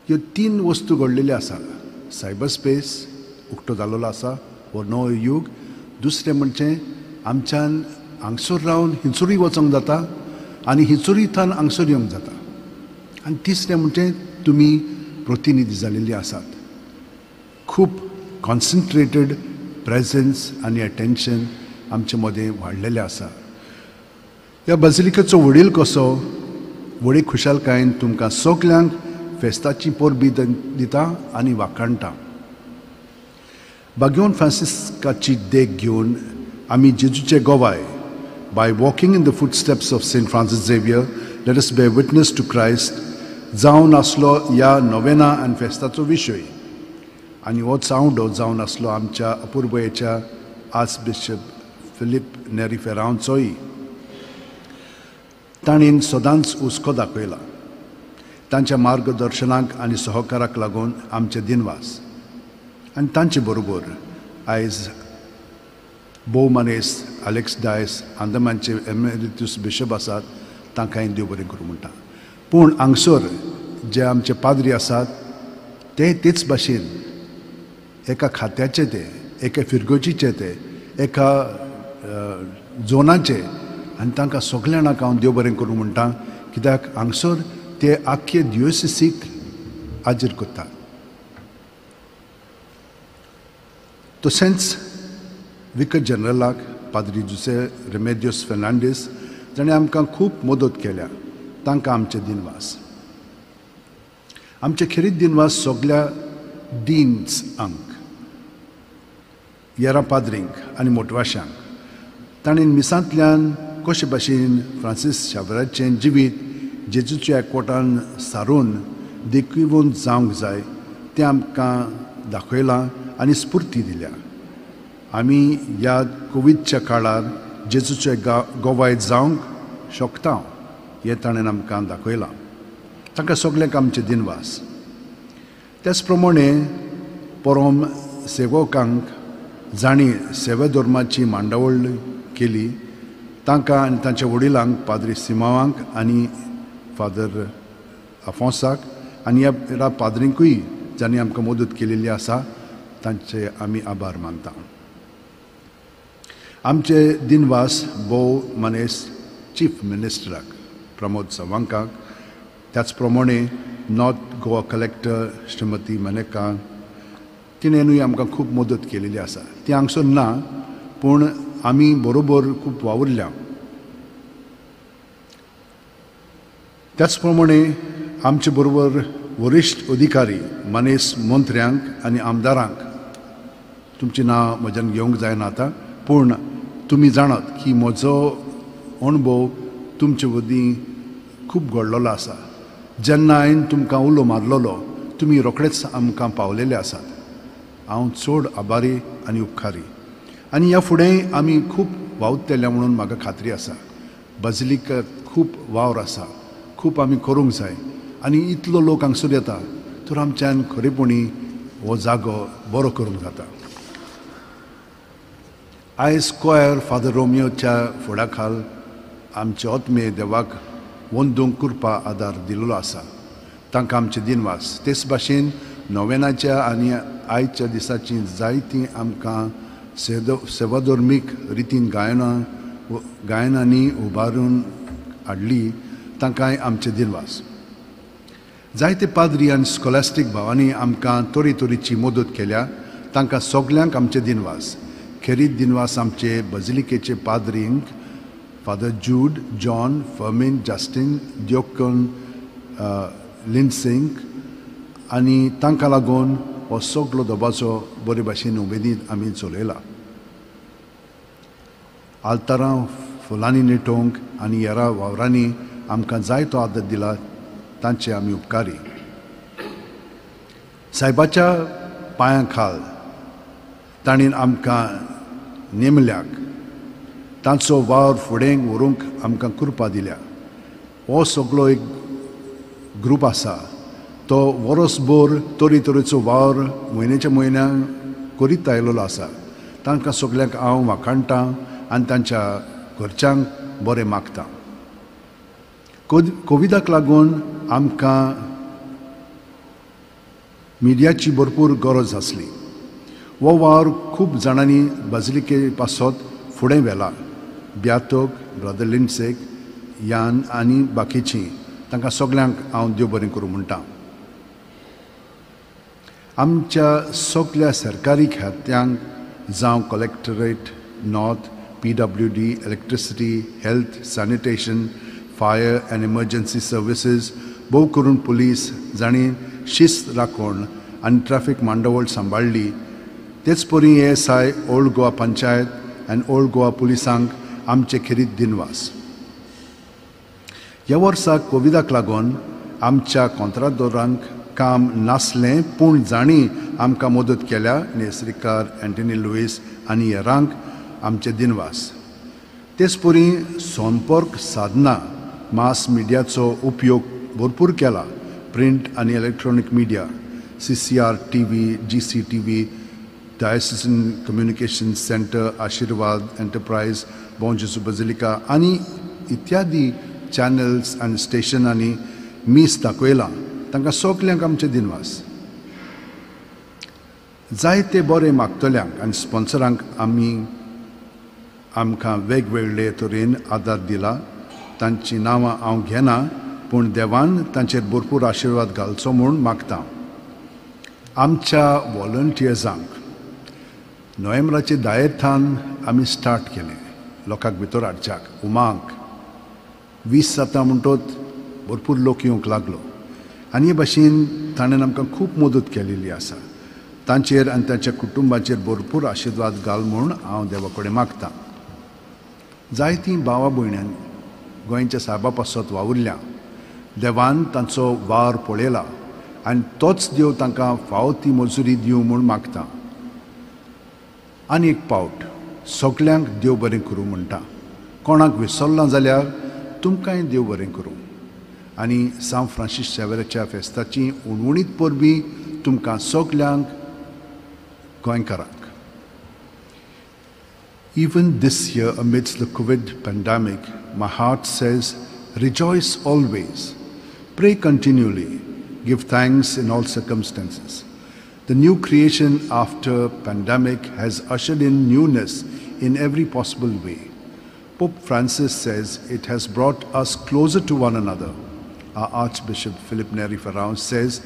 ह्यो 3 वस्तू घडलेल्यो आसा. सायबर स्पेस उक्तो जाल्लो आसा, हो नवो युग. दुसरें म्हणजे आमच्यान हांगसर रावन हिंचुरी वचोंक जाता आनी हिंचुरींतल्यान हांगसर येवंक जाता. आनी तिसरें म्हणजे तुमी प्रतिनिधी जाल्लेली आसात. खूब कॉन्सन्ट्रेटेड प्रेझन्स आनी अटेन्शन आमचे मदें वाडलेलें आसा. ह्या बसिलिकेचो वडील कसो व्हडी खुशालकायेन तुमकां सगल्यांक फेस्ताची परबी दिता आनी वाखाणटा. बागेवन फ्रांसिस्काची देख घेवन आमी जेजूचे गोवाय. By walking in the footsteps of St. Francis Xavier, let us bear witness to Christ. जावन आसलो ह्या नोवेना आनी फेस्ताचो विशय. आनी हो चावडो जावन आसलो आमच्या अपुर्बयेच्या आर्च बिशप फिलीप नेरी फेरांवचोय. ताणीन सदांच हुस्को दाखयला. तांच्या मार्गदर्शनाक आनी सहकाराक लागून आमचे दिनवास. आनी तांचे बरोबर आयज भोव मनीस अलेक्स डायस अंदमानचे एमेरिटस बिशप आसात तांकांय देव बरें करूं म्हणटा. पूण हांगसर जे आमचे पाद्री आसात ते तेच भाशेन एका खात्याचे ते एका फिरगोचीचे ते एका झोनाचे आनी तांकां सगळ्यांक हांव देव बरें करूं म्हणटा. कित्याक हांगसर ते आख्खे दियोसिसीक हाजीर करतात. तशेंच विकर जनरलाक पाद्री जुसे रेमेडियोस फेर्नांडीस जाणें आमकां खूब मदत केल्या. तांकां आमचे दिनवास. आमचे खेरीत दिनवास सगल्या डीन्सांक, येरा पाद्रींक आनी मोटवाशांक. ताणें मिसांतल्यान कशे भाशेन फ्रांसीस शावेराचें जिवीत जेजूच्या एकवटान सारून देखीवन जावंक जाय तें आमकां दाखयलां आनी स्फूर्ती दिल्या. आमी ह्या कोविडच्या काळार जेजूचे गोवाय जावंक शकता हें ताणें आमकां दाखयलां. तांकां सगळ्यांक आमचे दिनवास. त्याच प्रमाणे परम सेवकांक जाणी सेवे धर्माची मांडावळ केली तांकां आनी तांच्या वडिलांक पाद्री सिमावांक आनी फादर आफोंसाक आनी ह्या पाद्रींकूय जाणी आमकां मदत केलेली आसा तांचे आमी आभार मानता. आमचे दिनवास भोव मनीस चीफ मिनिस्टराक प्रमोद सावंताक, त्याच प्रमाणे नॉर्थ गोवा कलेक्टर श्रीमती मनेका तिणेंनूय आमकां खूब मदत केलेली आसा. ती हांगसर ना पूण आमी बरोबर खूब वावुरल्या. त्याच प्रमाणे आमचे बरोबर वरिश्ठ अधिकारी मनीस मंत्र्यांक आनी आमदारांक तुमचें नांव म्हज्यान घेवंक जायना आतां पूण तुमी जाणात की म्हजो अणभव तुमचे मदीं खूब घडलेलो आसा. जेन्ना हांवें तुमकां उलो मारलेलो तुमी रोखडेच आमकां पावलेले आसात. हांव चड आभारी आनी उपकारी. आनी ह्या फुडें आमी खूब वावुरतले म्हणून म्हाका खात्री आसा. बसिलिकांत खूब वावर आसा. खूब आमी करूंक जाय आनी इतलो लोक हांगसर येता तर आमच्यान खरेपणी हो जागो बरो करूंक जाता. आयज स्क्वायर फादर रोमियोच्या फुडाखाल आमचे आत्मे देवाक वंदूंक करपा आदार दिल्लो आसा. तांकां आमचे दिनवास. तेच भाशेन नोवेनाच्या आनी आयच्या दिसाची जायतीं आमकां सेवाधर्मीक रितीन गायनांनी उबारून हाडली तांकांय आमचे दिनवास. जायते पाद्री आनी स्कॉलास्टीक भावांनी आमकां तरेची मदत केल्या तांकां सगल्यांक आमचे दिनवास. खेरीत दिनवास आमचे बसिलिकेचे पाद्रींक फादर जूड, जॉन, फर्मिन, जस्टीन, दियोकन लिंडसिंक आनी तांकां लागून हो सगलो दोबाचो बरे भाशेन उमेदीन आमी चलयला. आल्तारां फुलांनी न्हिटोवंक आनी हेरा वावरांनी आमकां जायतो आदर दिला तांचे आमी उपकारी. सायबाच्या पांयां खाल ताणीन आमकां नेमल्याक तांचो वावर फुडें व्हरूंक आमकां कृपा दिल्या. हो सगळो एक ग्रूप आसा तो वर्सभर तरेचो वावर म्हयन्याच्या म्हयन्याक करीत आयिल्लो आसा. तांकां सगल्यांक हांव वाखाणटां आनी तांच्या घरच्यांक बरें मागतां. कोविडाक लागून आमकां मिडियाची भरपूर गरज आसली. हो वावर खूब जाणांनी बाजिलिके पासत फुडें व्हेला. ब्यातोक, ब्रदर लिंडसेक, यान आनी बाकीचीं तांकां सगल्यांक हांव देव बरें करूं म्हणटा. आमच्या सगळ्या सरकारी खात्यांक जावं collectorate, north, PWD, electricity, health, sanitation, fire and emergency services, भोव करून पुलीस जांणी शिस्त राखून आनी ट्रॅफिक मांडवळ सांबाळली. तेच परी ASI, ओल्ड गोवा पंचायत आनी ओल्ड गोवा पुलिसांक आमचे खेरीत दिनवास. ह्या वर्सा कोविडाक लागून आमच्या कंत्राटदारांक काम नासलें, पूण जाणी आमकां मदत केल्या, नेसरीकार, एंटनी लुईस आनी हेरांक आमचे दिनवास. तेच परी संपर्क साधनां मास मिडियाचो उपयोग भरपूर केला. प्रिंट आनी electronic media, CCR TV, GCTV, diocesan communication centre, Ashirwad enterprise, Bom Jesus बजिलिका आनी इत्यादी चॅनल्स आनी स्टेशनांनी मीस दाखयलां. तांकां सगल्यांक आमचे दिनवास. जायते बरे मागतल्यांक आनी स्पॉन्सरांक आमकां वेगवेगळे तरेन आदार दिला. तांची नांवां हांव घेना, पूण देवान तांचेर भरपूर आशिर्वाद घालचो म्हूण मागतां. आमच्या वॉलंटियर्सांक नोव्हेंबराचे 10 आमी स्टार्ट केलें लोकांक भितर हाडच्याक, उमांक. 20 जाता म्हणटोच भरपूर लोक येवंक लागलो आनी हे भाशेन ताणें आमकां खूब मदत केलेली आसा. तांचेर आनी तांच्या कुटुंबाचेर भरपूर आशिर्वाद घाल म्हूण हांव देवा कडेन मागतां. जायतीं भावां भयण्यांनी गोंयच्या साहेबा पासत वावुरल्या. देवान तांचो वार पळयला आनी तोच देव तांकां फावो ती मजुरी दिवं म्हूण मागतां. आनी एक पावट सगल्यांक देव बरें करूं म्हणटा. कोणाक विसरलां जाल्यार तुमकांय देव बरें करूं. आनी सांव फ्रांसीस शेवेराच्या फेस्ताची उणवणीत परबीं तुमकां सगल्यांक गोंयकारांक. Even this year, amidst the COVID pandemic, my heart says, rejoice always, pray continually, give thanks in all circumstances. The new creation after pandemic has ushered in newness in every possible way. Pope Francis says it has brought us closer to one another. Our Archbishop Philip Neri Farao says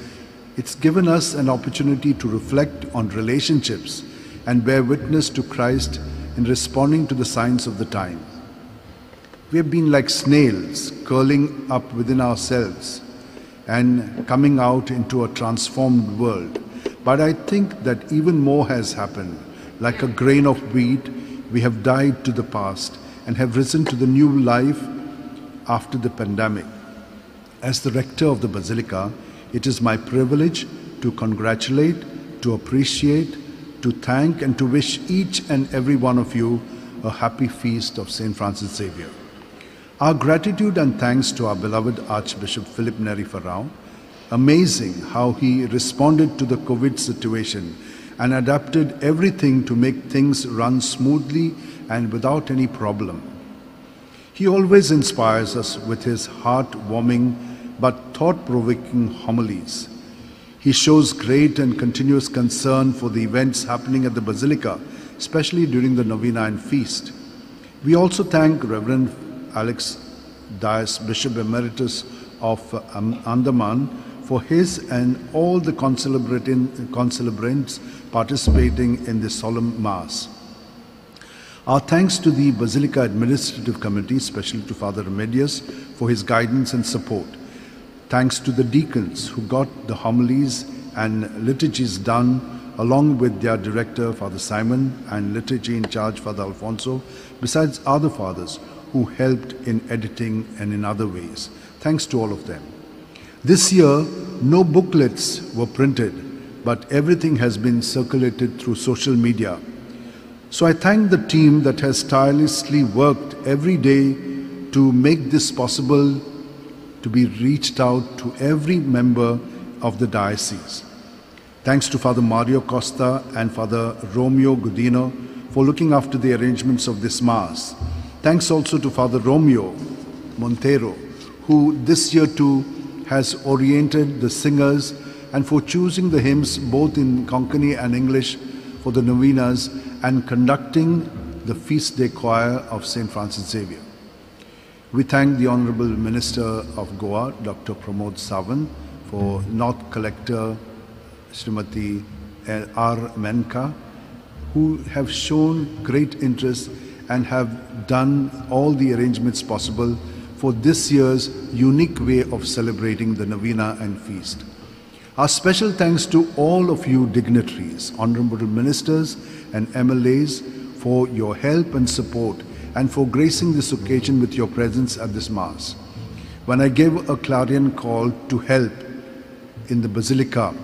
it's given us an opportunity to reflect on relationships and bear witness to Christ in responding to the signs of the time. We have been like snails curling up within ourselves and coming out into a transformed world. But I think that even more has happened. Like a grain of wheat, we have died to the past and have risen to the new life after the pandemic. As the rector of the Basilica, it is my privilege to congratulate, to appreciate, to thank and to wish each and every one of you a happy feast of St. Francis Xavier. Our gratitude and thanks to our beloved Archbishop Philip Neri Farao. Amazing how he responded to the COVID situation and adapted everything to make things run smoothly and without any problem. He always inspires us with his heart-warming but thought-provoking homilies. He shows great and continuous concern for the events happening at the Basilica, especially during the Novena and Feast. We also thank Reverend Alex Dias, Bishop Emeritus of Andaman, for his and all the concelebrants participating in this solemn Mass. Our thanks to the Basilica Administrative Committee, especially to Father Remedios, for his guidance and support. Thanks to the deacons who got the homilies and liturgies done, along with their director, Father Simon, and liturgy in charge, Father Alfonso, besides other fathers who helped in editing and in other ways. Thanks to all of them. This year, no booklets were printed, but everything has been circulated through social media. So I thank the team that has tirelessly worked every day to make this possible, to be reached out to every member of the diocese. Thanks to Father Mario Costa and Father Romeo Godino for looking after the arrangements of this Mass. Thanks also to Father Romeo Montero, who this year too has oriented the singers, and for choosing the hymns both in Konkani and English for the novenas and conducting the feast day choir of St. Francis Xavier. We thank the Honorable Minister of Goa, Dr. Pramod Sawant, for North Collector Srimati R. Menka, who have shown great interest and have done all the arrangements possible for this year's unique way of celebrating the Novena and feast. Our special thanks to all of you dignitaries, honorable ministers and MLAs for your help and support and for gracing this occasion with your presence at this Mass. When I gave a clarion call to help in the Basilica,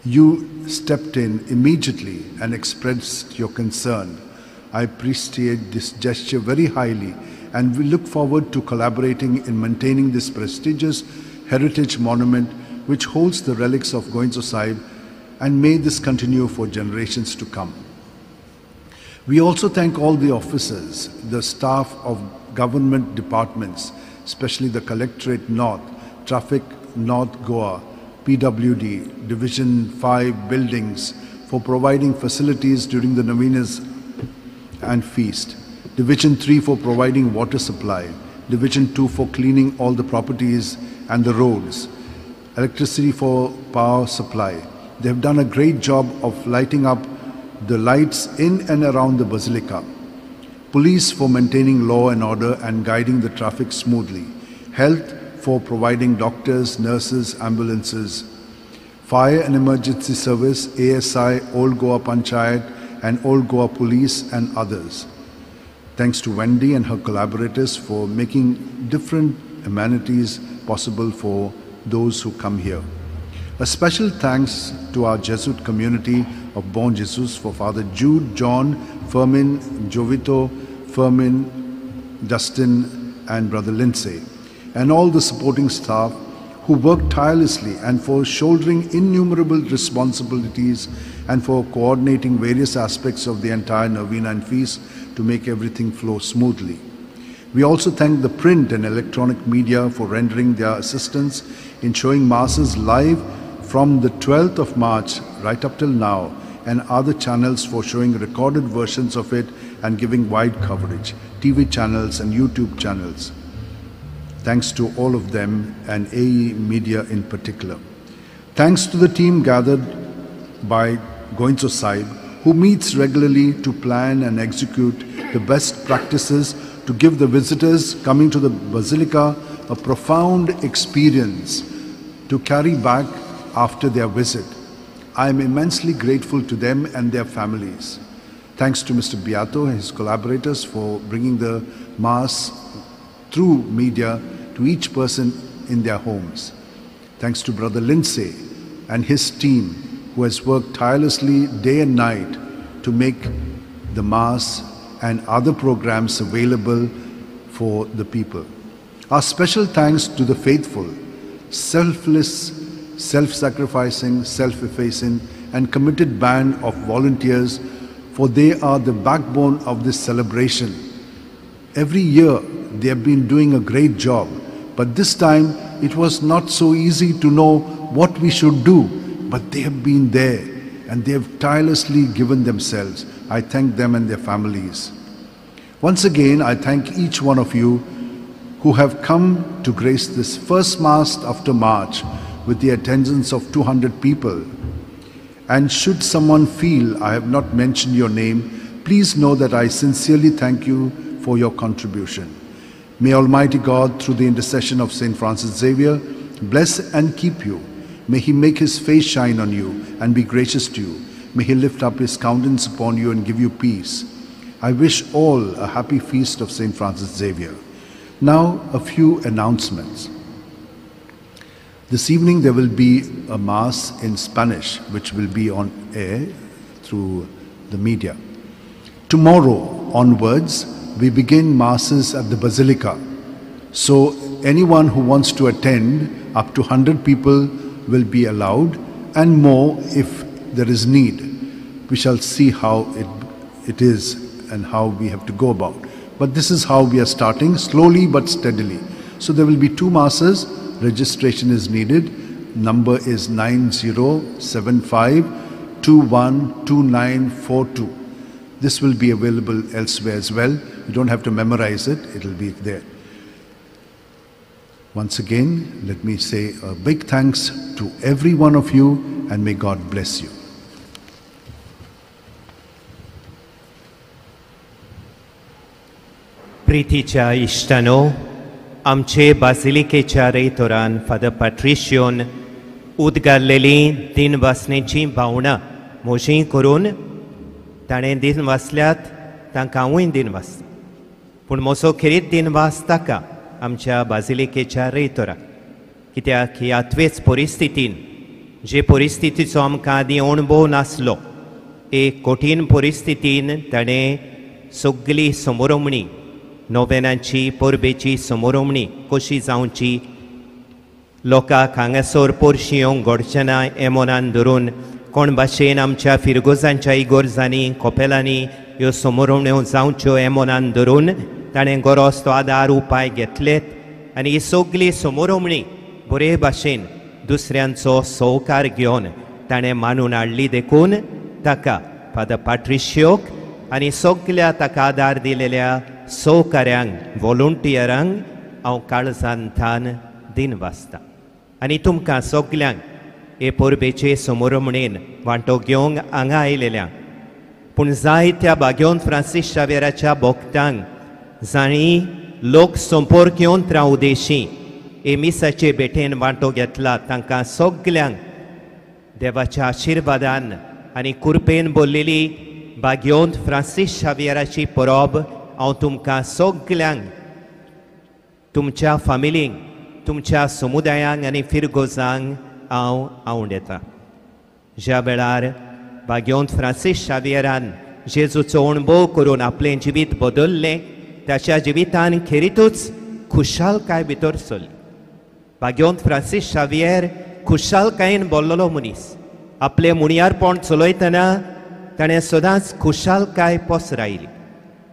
you stepped in immediately and expressed your concern. I appreciate this gesture very highly, and we look forward to collaborating in maintaining this prestigious heritage monument which holds the relics of Goinzo Sahib, and may this continue for generations to come. We also thank all the officers, the staff of government departments, especially the Collectorate North, Traffic North Goa, PWD, Division 5 buildings for providing facilities during the novenas and feast, Division 3 for providing water supply, Division 2 for cleaning all the properties and the roads, electricity for power supply. They have done a great job of lighting up the lights in and around the Basilica. Police for maintaining law and order and guiding the traffic smoothly. Health for providing doctors, nurses, ambulances. Fire and Emergency Service, ASI, Old Goa Panchayat and Old Goa Police and others. Thanks to Wendy and her collaborators for making different amenities possible for those who come here. A special thanks to our Jesuit community of Bon Jesus for Father Jude, John, Fermin, Jovito, Fermin, Justin and Brother Lindsay, and all the supporting staff who work tirelessly and for shouldering innumerable responsibilities and for coordinating various aspects of the entire novena and feast to make everything flow smoothly. We also thank the print and electronic media for rendering their assistance in showing Masses live from the 12th of March right up till now, and other channels for showing recorded versions of it and giving wide coverage, TV channels and YouTube channels. Thanks to all of them and AE Media in particular. Thanks to the team gathered by Goinzo Sahib, who meets regularly to plan and execute the best practices to give the visitors coming to the Basilica a profound experience to carry back after their visit. I am immensely grateful to them and their families. Thanks to Mr. Beato and his collaborators for bringing the Mass through media to each person in their homes. Thanks to Brother Lindsay and his team who has worked tirelessly day and night to make the Mass and other programs available for the people. Our special thanks to the faithful, selfless, self-sacrificing, self-effacing and committed band of volunteers, for they are the backbone of this celebration. Every year they have been doing a great job, but this time it was not so easy to know what we should do, but they have been there and they have tirelessly given themselves. I thank them and their families. Once again, I thank each one of you who have come to grace this first Mass after March with the attendance of 200 people. And should someone feel I have not mentioned your name, please know that I sincerely thank you for your contribution. May Almighty God, through the intercession of St. Francis Xavier, bless and keep you. May He make His face shine on you and be gracious to you. May He lift up His countenance upon you and give you peace. I wish all a happy feast of St. Francis Xavier. Now, a few announcements. This evening there will be a Mass in Spanish, which will be on air through the media. Tomorrow onwards, we begin Masses at the Basilica. So anyone who wants to attend, up to 100 people will be allowed, and more if there is need. We shall see how it is and how we have to go about. But this is how we are starting, slowly but steadily. So there will be 2 Masses. Registration is needed. Number is 9075 212942. This will be available elsewhere as well. You don't have to memorize it, it will be there. Once again, let me say a big thanks to every one of you, and may God bless you. प्रितीच्या इश्टानो, आमचे बाजिलिकेच्या रेतोरान father पॅट्रिशियोन उद्गारलेली दिनवासनेची भावना मोजी करून ताणें दिन वाचल्यात तांकां हांवूय दिन वाचता. पूण म्हजो खेरीत दिनवास ताका आमच्या बाजिलिकेच्या रेतोराक, कित्याक ह्यात्वेच परिस्थितीन जे परिस्थितीचो आमकां आदीं अणभव नासलो, एक कठीण परिस्थितीन ताणें सगळी समोरमणी नोवेनांची परबेची समोरमणी कशी जावची, लोकांक हांगासर पोरशी येवंक घडचेना हे मनान धरून कोण भाशेन आमच्या फिरगोजांच्या इगोर्जांनी कोपेलांनी ह्यो समोरमण्यो जावच्यो हे मनान धरून ताणें गरज तो आदार उपाय घेतलेत आनी ही सगळी समोरमणी बरे भाशेन दुसऱ्यांचो सहकार घेवन ताणें मानून हाडली. देखून ताका फादर पॅट्रिशियोक आनी सगळ्या ताका आदार दिलेल्या सहकाऱ्यांक व्हॉलंटियरांक हांव काळजांतल्यान दिन वाचतां. आनी तुमकां सगल्यांक हे परबेचे समोरमणेन वांटो घेवंक हांगा आयलेल्यांक, पूण जायत्या बागेवन फ्रांसीस शावेराच्या भोगतांक जाणी लोक संपर्क येवन उद्देशी हे मिसाचे भेटेन वांटो घेतला, तांकां सगल्यांक देवाच्या आशिर्वादान आनी कृपेन भरलेली बागेवन फ्रांसीस शावेराची परब हांव तुमकां सगल्यांक तुमच्या फामिलींक, तुमच्या समुदायांक आनी फिरगोजांक हांव आवडयतां. ज्या वेळार बागेवन फ्रांसीस शावेरान जेजूचो अणभव करून आपलें जिवीत बदल्लें, ताच्या जिवितान खेरीतूच खुशालकाय भितर सरली. बागेवन फ्रांसीस शावेर खुशालकायेन भरलेलो मनीस. आपलें मुणयारपण चलयतना ताणें सदांच खुशालकाय पसरायली.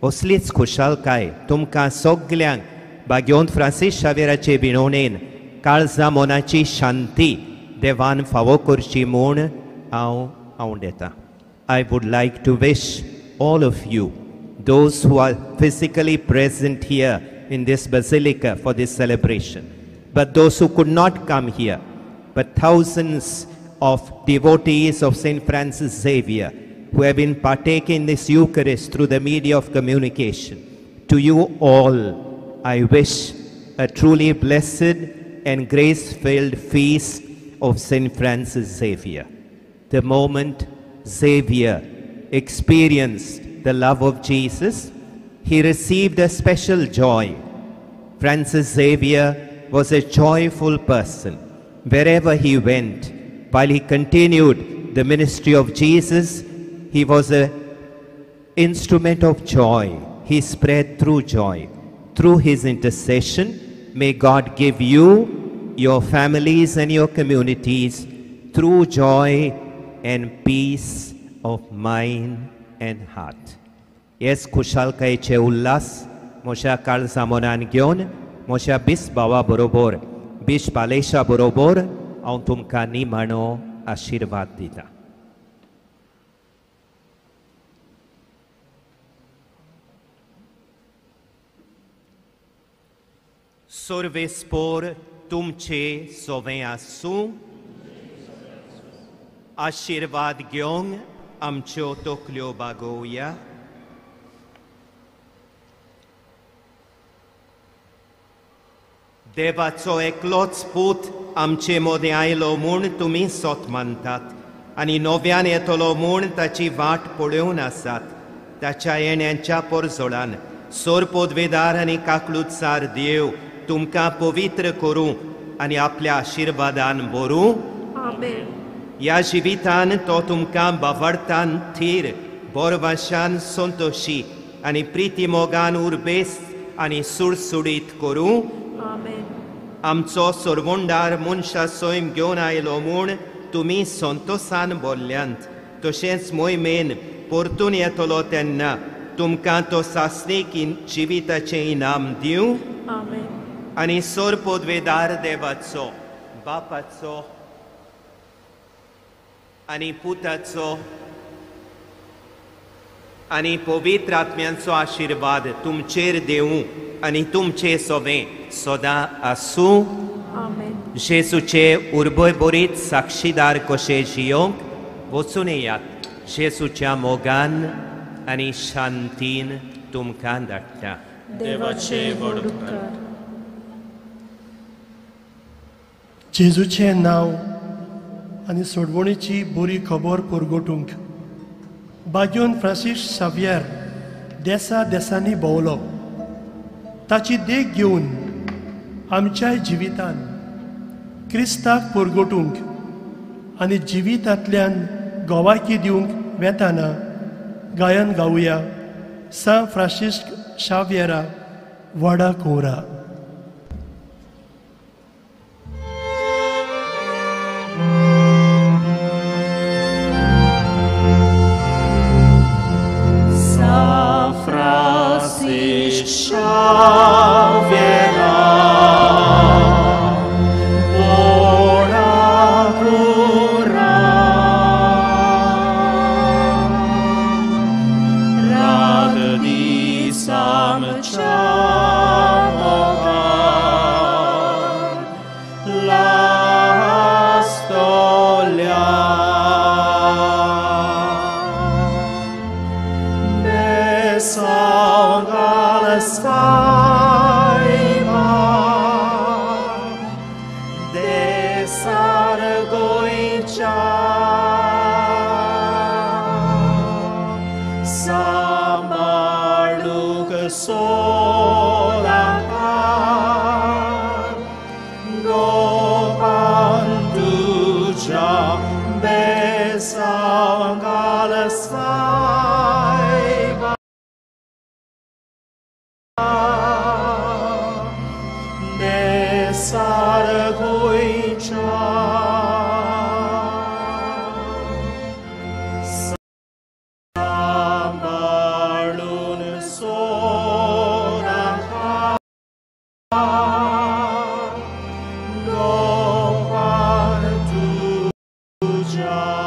असलीच खुशालकाय तुमकां सगल्यांक बागेवन फ्रांसीस शावेराचे विणवणेन काळजा मोनाची शांती देवान फावो करची म्हूण हांव आवडयतां. I would like to wish all of you, those who are physically present here in this basilica for this celebration, but those who could not come here, but thousands of devotees of St. Francis Xavier who have been partaking this Eucharist through the media of communication. To you all, I wish a truly blessed and grace-filled feast of St. Francis Xavier. The moment Xavier experienced the love of Jesus, he received a special joy. Francis Xavier was a joyful person. Wherever he went, while he continued the ministry of Jesus, he was an instrument of joy. He spread through joy. Through his intercession, may God give you, your families and your communities, true joy and peace of mind and heart. Yes, खुशालकायेचे Ulhas मोशा काळजा मोनान घेवन मोशा बीस भावा बरोबर, बीश पालेशा बरोबर हांव तुमकां निमाणो आशिर्वाद दिता. सर्वेस्पोर तुमचे सोवे आसूं. आशिर्वाद घेवंक आमच्यो तकल्यो बागोवया. देवाचो एकलोच पूत आमचे मोदें आयलो म्हूण तुमी सोत मानतात आनी नव्यान येतलो म्हूण ताची वाट पळोवन आसात. ताच्या येण्याच्या परजोडान सोर पोदवेदार आनी काकलुतसार देव तुमकां पवित्र करूं आनी आपल्या आशिर्वादान भरूं. आमेन. ह्या जिवितान तो तुमकां बावडतान थीर, बोरवाशान संतोशी आनी प्रिती मोगान उर्बेस आनी सुडसुडीत करूं. आमेन. आमचो सोरवोंडार मनशा सोयम घेवन आयलो म्हूण तुमी संतोसान बोल्ल्यांत, तशेंच मोहिमेन परतून येतलो तेन्ना तुमकां तो सासणीक जिविताचें इनाम दिवं. आमेन. आनी सोर पोदवेदार देवाचो, बापाचो आनी पुताचो आनी पवित्र आत्म्यांचो आशिर्वाद तुमचेर देवूं आनी तुमचे सोबें सदां आसूं. जेसूचे उर्बोरबोरीत साक्षीदार कशे जियोंक वचून येयात. जेसूच्या मोगान आनी शांतीन तुमकां धाडटा. देवाचे व्हड उपकार. जेजूचें नांव आनी सोडवणेची बरी खबर परगटूंक बाग्योन फ्रांसीस सावियर देसा देसांनी भोंवलो. ताची देख घेवन आमच्याय जिवितान क्रिस्ताक परगटूंक आनी जिवितांतल्यान गोवाकी दिवंक वेताना गायन गावया सान फ्रांसीस शावियरा व्हडा कोरा. Jah.